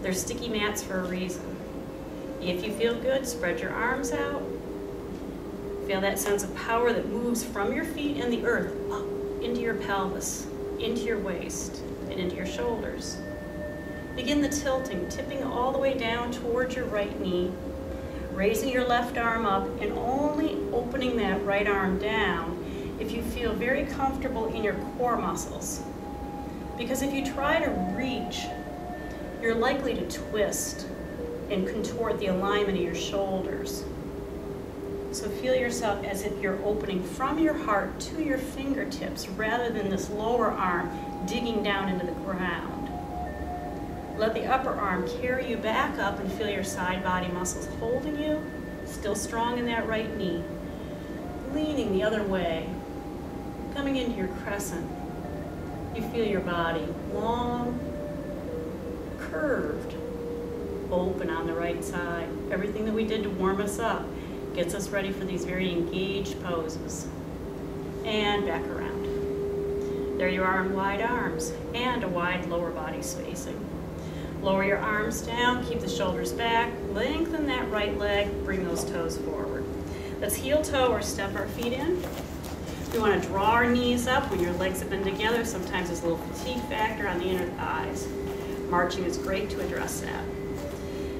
They're sticky mats for a reason. If you feel good, spread your arms out. Feel that sense of power that moves from your feet and the earth up into your pelvis, into your waist, and into your shoulders. Begin the tilting, tipping all the way down towards your right knee, raising your left arm up and only opening that right arm down if you feel very comfortable in your core muscles. Because if you try to reach, you're likely to twist and contort the alignment of your shoulders. So feel yourself as if you're opening from your heart to your fingertips rather than this lower arm digging down into the ground. Let the upper arm carry you back up and feel your side body muscles holding you, still strong in that right knee. Leaning the other way, coming into your crescent. You feel your body long, curved, open on the right side. Everything that we did to warm us up gets us ready for these very engaged poses. And back around. There you are in wide arms and a wide lower body spacing. Lower your arms down, keep the shoulders back, lengthen that right leg, bring those toes forward. Let's heel toe or step our feet in. We want to draw our knees up when your legs have been together. Sometimes there's a little fatigue factor on the inner thighs. Marching is great to address that.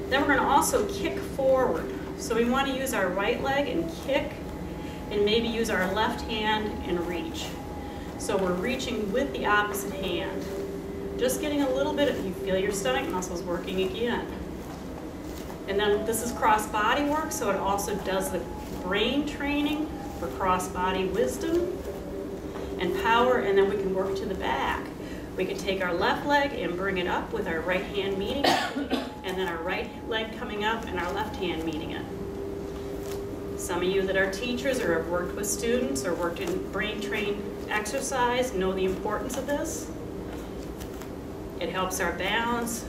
Then we're going to also kick forward. So we want to use our right leg and kick, and maybe use our left hand and reach. So we're reaching with the opposite hand. Just getting a little bit of, you feel your stomach muscles working again. And then this is cross body work, so it also does the brain training for cross body wisdom and power, and then we can work to the back. We can take our left leg and bring it up with our right hand meeting it, and then our right leg coming up and our left hand meeting it. Some of you that are teachers or have worked with students or worked in brain train exercise know the importance of this. It helps our balance.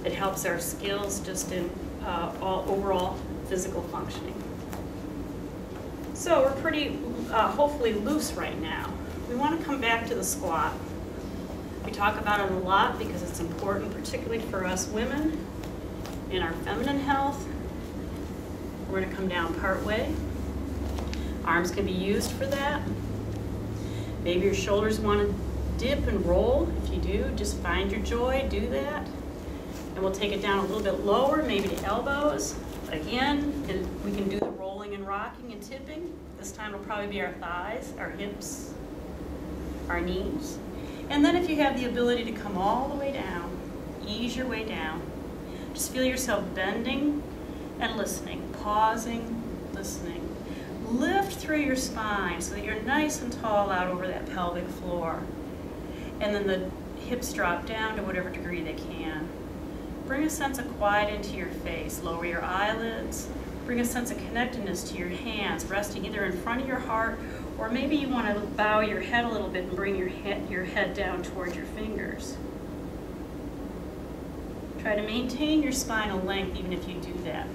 It helps our skills just in overall physical functioning. So we're pretty hopefully loose right now. We want to come back to the squat. We talk about it a lot because it's important, particularly for us women in our feminine health. We're going to come down part way. Arms can be used for that. Maybe your shoulders want to dip and roll. If you do, just find your joy, do that. And we'll take it down a little bit lower, maybe to elbows. Again, we can do the rolling and rocking and tipping. This time it'll probably be our thighs, our hips, our knees. And then if you have the ability to come all the way down, ease your way down. Just feel yourself bending and listening, pausing, listening. Lift through your spine so that you're nice and tall out over that pelvic floor. And then the hips drop down to whatever degree they can. Bring a sense of quiet into your face. Lower your eyelids. Bring a sense of connectedness to your hands, resting either in front of your heart, or maybe you want to bow your head a little bit and bring your head down towards your fingers. Try to maintain your spinal length even if you do that.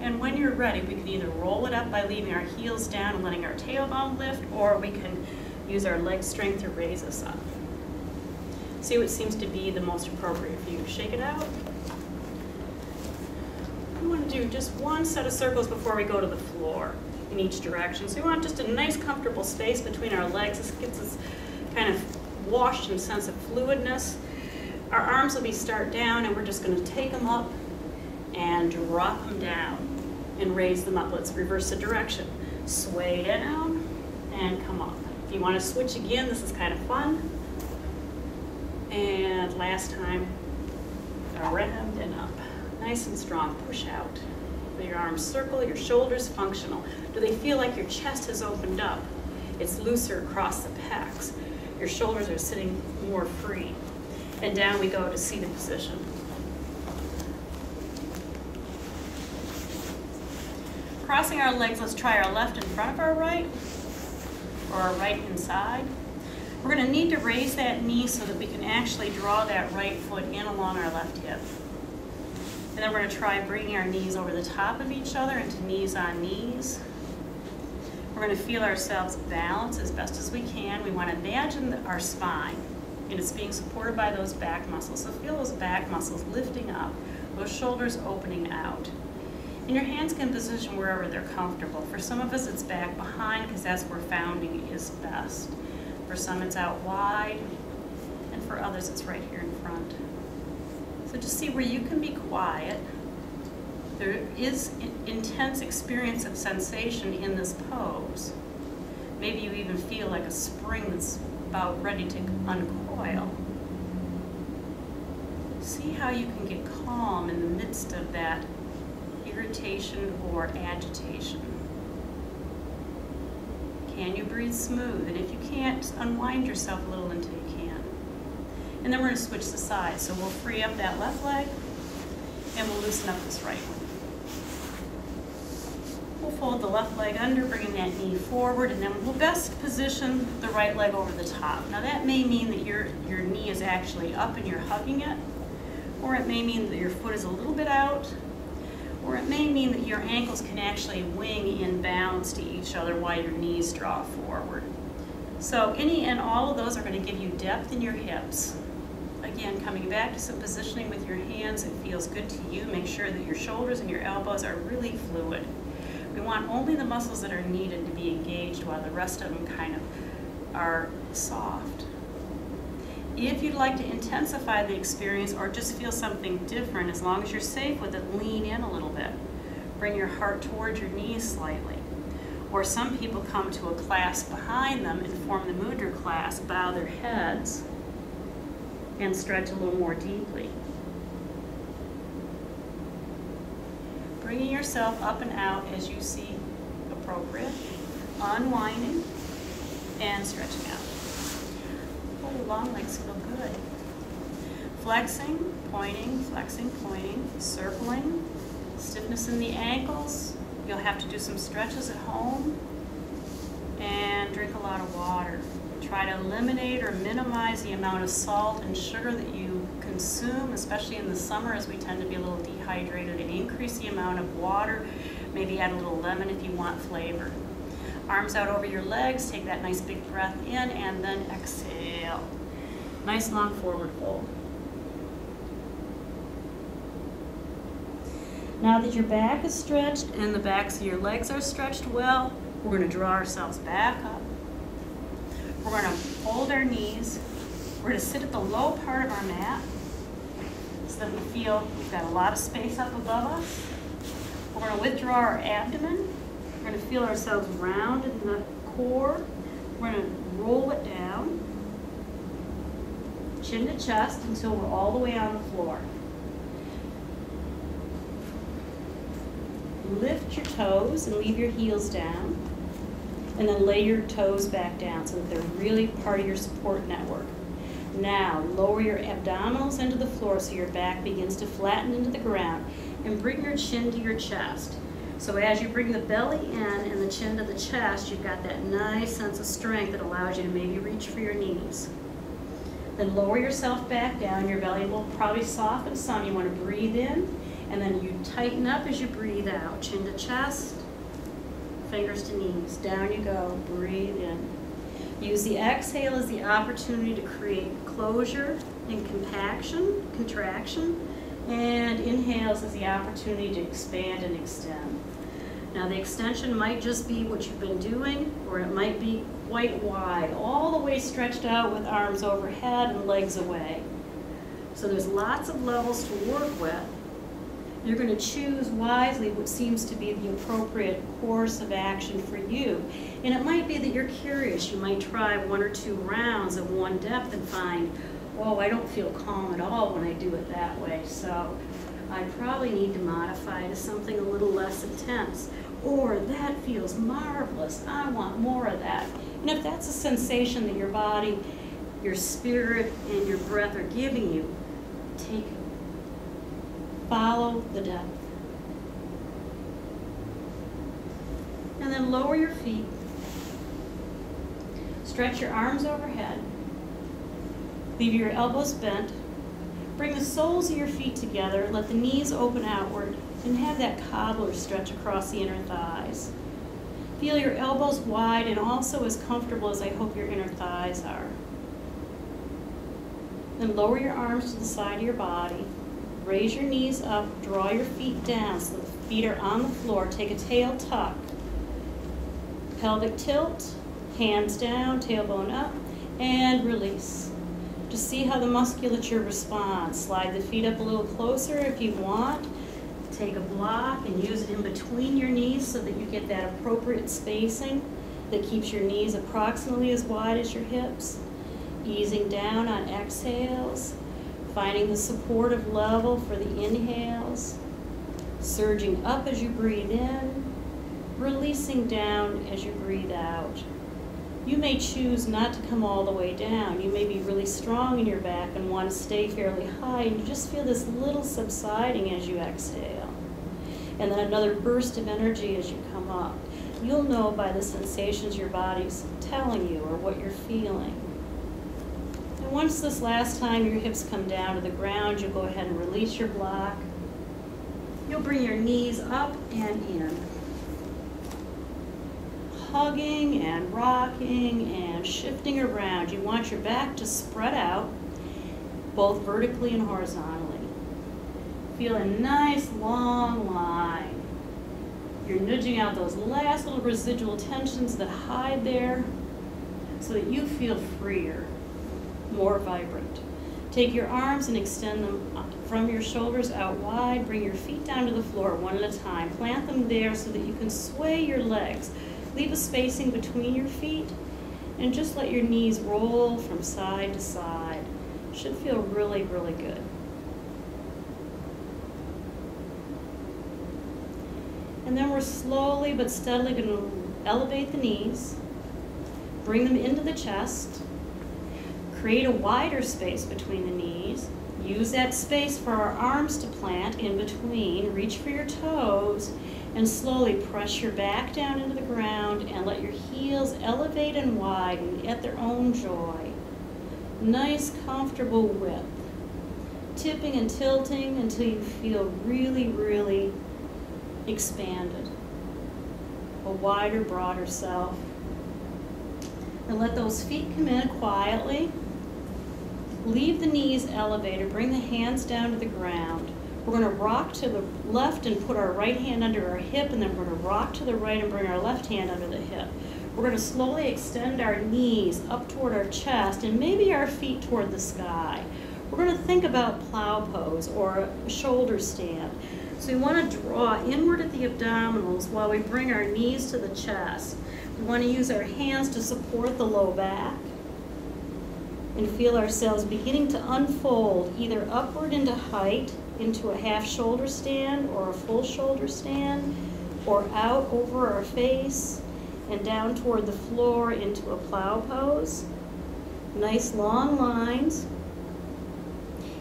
And when you're ready, we can either roll it up by leaving our heels down and letting our tailbone lift, or we can use our leg strength to raise us up. See what seems to be the most appropriate for you. Shake it out. We want to do just one set of circles before we go to the floor in each direction. So we want just a nice comfortable space between our legs. This gets us kind of washed in a sense of fluidness. Our arms will be start down, and we're just going to take them up and drop them down and raise them up. Let's reverse the direction. Sway down and come up. If you want to switch again, this is kind of fun. And last time, around and up. Nice and strong, push out. Let your arms circle, your shoulders functional. Do they feel like your chest has opened up? It's looser across the pecs. Your shoulders are sitting more free. And down we go to seated position. crossing our legs, let's try our left in front of our right, or our right inside. We're going to need to raise that knee so that we can actually draw that right foot in along our left hip. And then we're going to try bringing our knees over the top of each other into knees on knees. We're going to feel ourselves balance as best as we can. We want to imagine our spine, and it's being supported by those back muscles. So feel those back muscles lifting up, those shoulders opening out. And your hands can position wherever they're comfortable. For some of us, it's back behind because that's where founding is best. For some, it's out wide, and for others, it's right here in front. So just see where you can be quiet. There is intense experience of sensation in this pose. Maybe you even feel like a spring that's about ready to uncoil. See how you can get calm in the midst of that irritation or agitation. Can you breathe smooth? And if you can't, just unwind yourself a little until you can. And then we're going to switch the sides. So we'll free up that left leg, and we'll loosen up this right one. We'll fold the left leg under, bringing that knee forward, and then we'll best position the right leg over the top. Now that may mean that your knee is actually up and you're hugging it, or it may mean that your foot is a little bit out, or it may mean that your ankles can actually wing in balance to each other while your knees draw forward. So any and all of those are going to give you depth in your hips. Again, coming back to some positioning with your hands that feels good to you. Make sure that your shoulders and your elbows are really fluid. We want only the muscles that are needed to be engaged while the rest of them kind of are soft. If you'd like to intensify the experience or just feel something different, as long as you're safe with it, lean in a little bit. Bring your heart towards your knees slightly. Or some people come to a clasp behind them and form the mudra clasp, bow their heads, and stretch a little more deeply. Bringing yourself up and out as you see appropriate, unwinding, and stretching out. Oh, the long legs feel good. Flexing, pointing, circling, stiffness in the ankles. You'll have to do some stretches at home, and drink a lot of water. Try to eliminate or minimize the amount of salt and sugar that you consume, especially in the summer as we tend to be a little dehydrated, and increase the amount of water. Maybe add a little lemon if you want flavor. Arms out over your legs, take that nice big breath in, and then exhale. Nice long forward fold. Now that your back is stretched and the backs of your legs are stretched well, we're going to draw ourselves back up. We're going to fold our knees. We're going to sit at the low part of our mat so that we feel we've got a lot of space up above us. We're going to withdraw our abdomen. We're going to feel ourselves rounded in the core. We're going to roll it down, chin to chest, until we're all the way on the floor. Lift your toes and leave your heels down, and then lay your toes back down so that they're really part of your support network. Now, lower your abdominals into the floor so your back begins to flatten into the ground, and bring your chin to your chest. So as you bring the belly in and the chin to the chest, you've got that nice sense of strength that allows you to maybe reach for your knees. Then lower yourself back down. Your belly will probably soften some. You want to breathe in, and then you tighten up as you breathe out. Chin to chest, fingers to knees. Down you go. Breathe in. Use the exhale as the opportunity to create closure and contraction, and inhales as the opportunity to expand and extend. Now the extension might just be what you've been doing, or it might be quite wide, all the way stretched out with arms overhead and legs away. So there's lots of levels to work with. You're going to choose wisely what seems to be the appropriate course of action for you. And it might be that you're curious. You might try 1 or 2 rounds of one depth and find, oh, I don't feel calm at all when I do it that way. So I probably need to modify to something a little less intense. Or that feels marvelous. I want more of that. And if that's a sensation that your body, your spirit, and your breath are giving you, take it. Follow the depth. then lower your feet. Stretch your arms overhead. Leave your elbows bent. Bring the soles of your feet together. Let the knees open outward and have that cobbler stretch across the inner thighs. Feel your elbows wide and also as comfortable as I hope your inner thighs are. Then lower your arms to the side of your body. Raise your knees up. Draw your feet down so the feet are on the floor. Take a tail tuck. Pelvic tilt. Hands down, tailbone up, and release. Just see how the musculature responds. Slide the feet up a little closer if you want. Take a block and use it in between your knees so that you get that appropriate spacing that keeps your knees approximately as wide as your hips. Easing down on exhales, finding the supportive level for the inhales, surging up as you breathe in, releasing down as you breathe out. You may choose not to come all the way down. You may be really strong in your back and want to stay fairly high, and you just feel this little subsiding as you exhale. And then another burst of energy as you come up. You'll know by the sensations your body's telling you or what you're feeling. And once this last time your hips come down to the ground, you'll go ahead and release your block. You'll bring your knees up and in. Hugging and rocking and shifting around. You want your back to spread out, both vertically and horizontally. Feel a nice long line. You're nudging out those last little residual tensions that hide there so that you feel freer, more vibrant. Take your arms and extend them from your shoulders out wide. Bring your feet down to the floor one at a time. Plant them there so that you can sway your legs. Leave a spacing between your feet and just let your knees roll from side to side. Should feel really, really good. And then we're slowly but steadily going to elevate the knees, bring them into the chest, create a wider space between the knees. Use that space for our arms to plant in between. Reach for your toes. And slowly press your back down into the ground and let your heels elevate and widen at their own joy. Nice, comfortable width. Tipping and tilting until you feel really, really expanded. A wider, broader self. And let those feet come in quietly. Leave the knees elevated. Bring the hands down to the ground. We're going to rock to the left and put our right hand under our hip, and then we're going to rock to the right and bring our left hand under the hip. We're going to slowly extend our knees up toward our chest and maybe our feet toward the sky. We're going to think about plow pose or a shoulder stand. So we want to draw inward at the abdominals while we bring our knees to the chest. We want to use our hands to support the low back and feel ourselves beginning to unfold either upward into height, into a half shoulder stand or a full shoulder stand, or out over our face and down toward the floor into a plow pose. Nice long lines.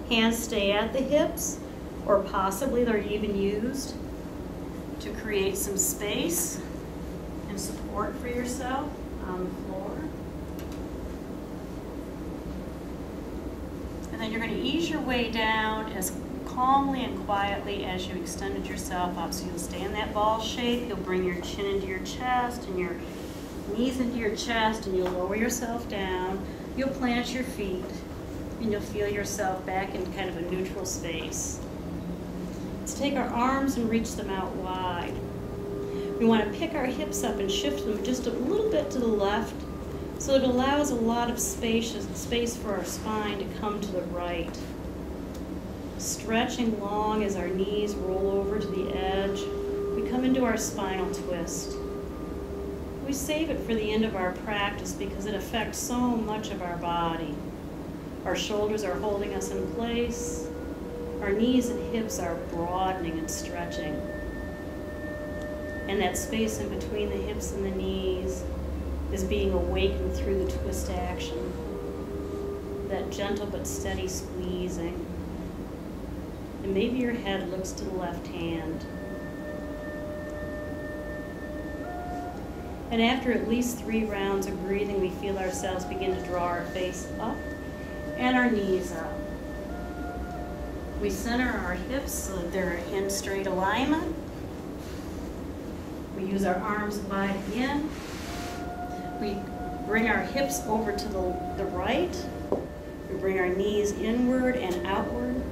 Hands stay at the hips, or possibly they're even used to create some space and support for yourself on the floor. And then you're going to ease your way down as calmly and quietly as you extended yourself up. So you'll stay in that ball shape. You'll bring your chin into your chest and your knees into your chest, and you'll lower yourself down. You'll plant your feet, and you'll feel yourself back in kind of a neutral space. Let's take our arms and reach them out wide. We want to pick our hips up and shift them just a little bit to the left, so it allows a lot of space for our spine to come to the right. Stretching long as our knees roll over to the edge, we come into our spinal twist. We save it for the end of our practice because it affects so much of our body. Our shoulders are holding us in place. Our knees and hips are broadening and stretching. And that space in between the hips and the knees is being awakened through the twist action. That gentle but steady squeezing. And maybe your head looks to the left hand. And after at least 3 rounds of breathing, we feel ourselves begin to draw our face up and our knees up. We center our hips so that they're in straight alignment. We use our arms wide again. We bring our hips over to the right. We bring our knees inward and outward.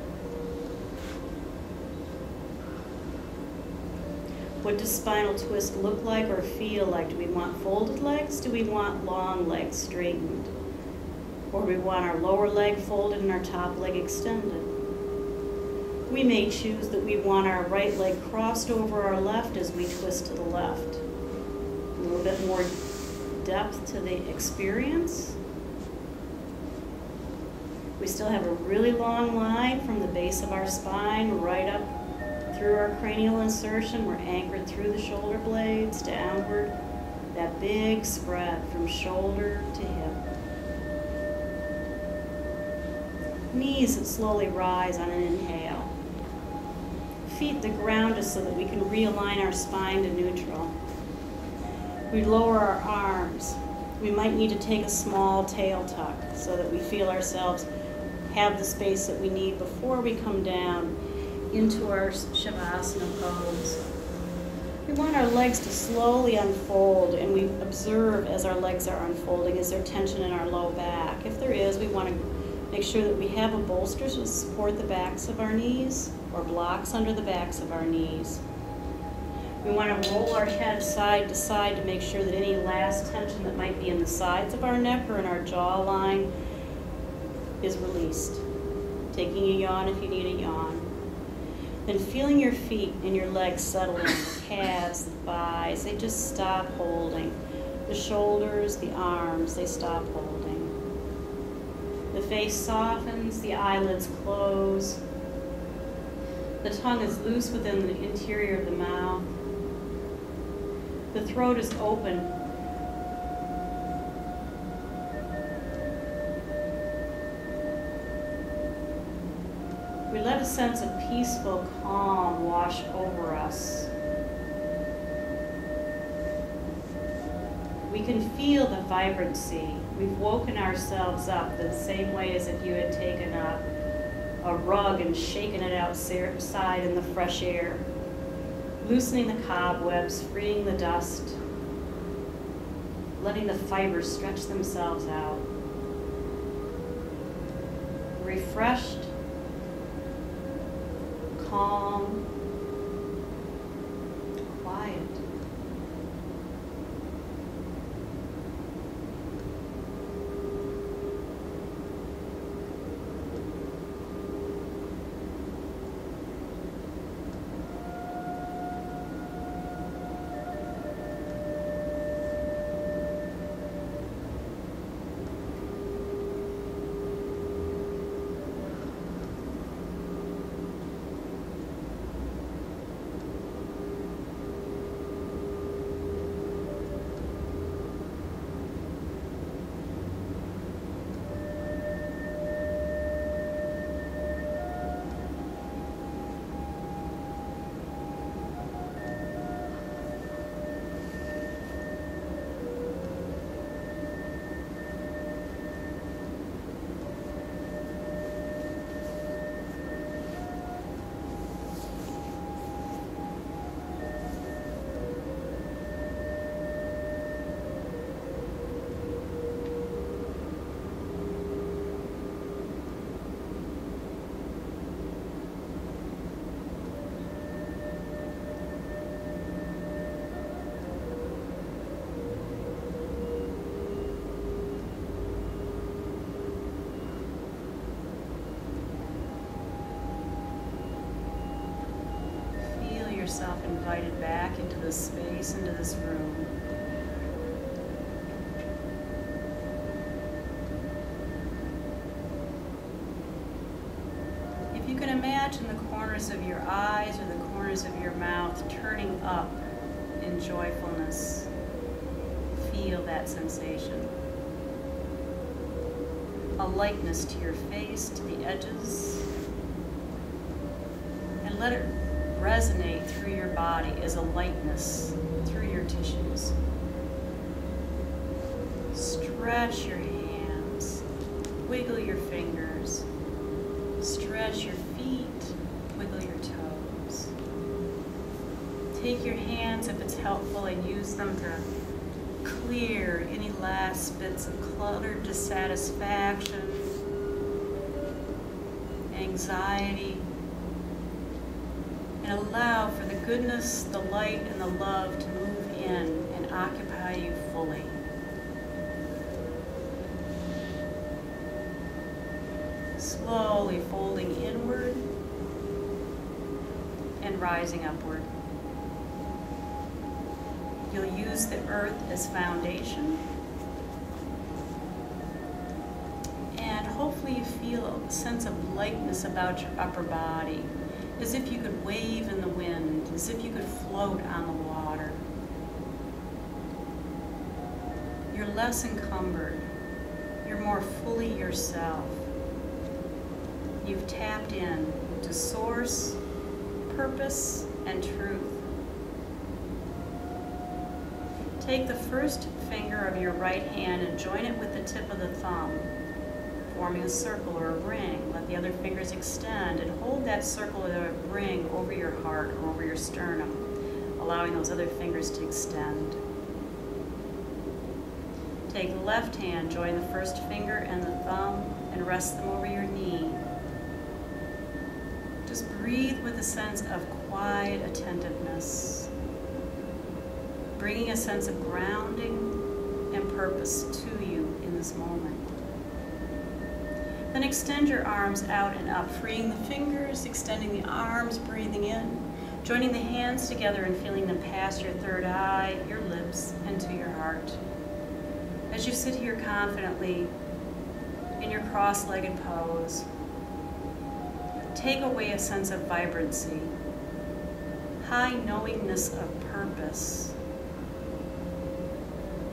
What does spinal twist look like or feel like? Do we want folded legs? Do we want long legs straightened? Or do we want our lower leg folded and our top leg extended? We may choose that we want our right leg crossed over our left as we twist to the left. A little bit more depth to the experience. We still have a really long line from the base of our spine right up through our cranial insertion. We're anchored through the shoulder blades downward. That big spread from shoulder to hip. Knees that slowly rise on an inhale. Feet that ground us so that we can realign our spine to neutral. We lower our arms. We might need to take a small tail tuck so that we feel ourselves have the space that we need before we come down into our Shavasana pose. We want our legs to slowly unfold, and we observe as our legs are unfolding. Is there tension in our low back? If there is, we want to make sure that we have a bolster to support the backs of our knees or blocks under the backs of our knees. We want to roll our head side to side to make sure that any last tension that might be in the sides of our neck or in our jawline is released. Taking a yawn if you need a yawn. Then feeling your feet and your legs settle in, the calves, the thighs, they just stop holding. The shoulders, the arms, they stop holding. The face softens, the eyelids close. The tongue is loose within the interior of the mouth. The throat is open. We let a sense of peaceful calm wash over us. We can feel the vibrancy. We've woken ourselves up the same way as if you had taken a rug and shaken it outside in the fresh air. Loosening the cobwebs, freeing the dust, letting the fibers stretch themselves out. Refreshed, calm, quiet. Yourself invited back into this space, into this room. If you can imagine the corners of your eyes or the corners of your mouth turning up in joyfulness, feel that sensation. A lightness to your face, to the edges, and let it resonate through your body as a lightness through your tissues. Stretch your hands, wiggle your fingers, stretch your feet, wiggle your toes. Take your hands if it's helpful and use them to clear any last bits of cluttered dissatisfaction, anxiety, and allow for the goodness, the light, and the love to move in and occupy you fully. Slowly folding inward and rising upward. You'll use the earth as foundation, and hopefully you feel a sense of lightness about your upper body, as if you could wave in the wind, as if you could float on the water. You're less encumbered. You're more fully yourself. You've tapped in to source, purpose, and truth. Take the first finger of your right hand and join it with the tip of the thumb, forming a circle or a ring. Let the other fingers extend and hold that circle or a ring over your heart or over your sternum, allowing those other fingers to extend. Take the left hand, join the first finger and the thumb, and rest them over your knee. Just breathe with a sense of quiet attentiveness, bringing a sense of grounding and purpose to you in this moment. Then extend your arms out and up, freeing the fingers, extending the arms, breathing in, joining the hands together and feeling them past your third eye, your lips, and to your heart. As you sit here confidently in your cross-legged pose, take away a sense of vibrancy, high knowingness of purpose,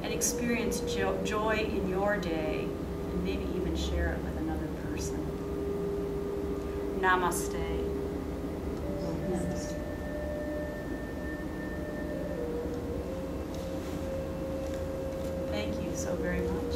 and experience joy in your day, and maybe even share it with another person. Namaste. Namaste. Thank you so very much.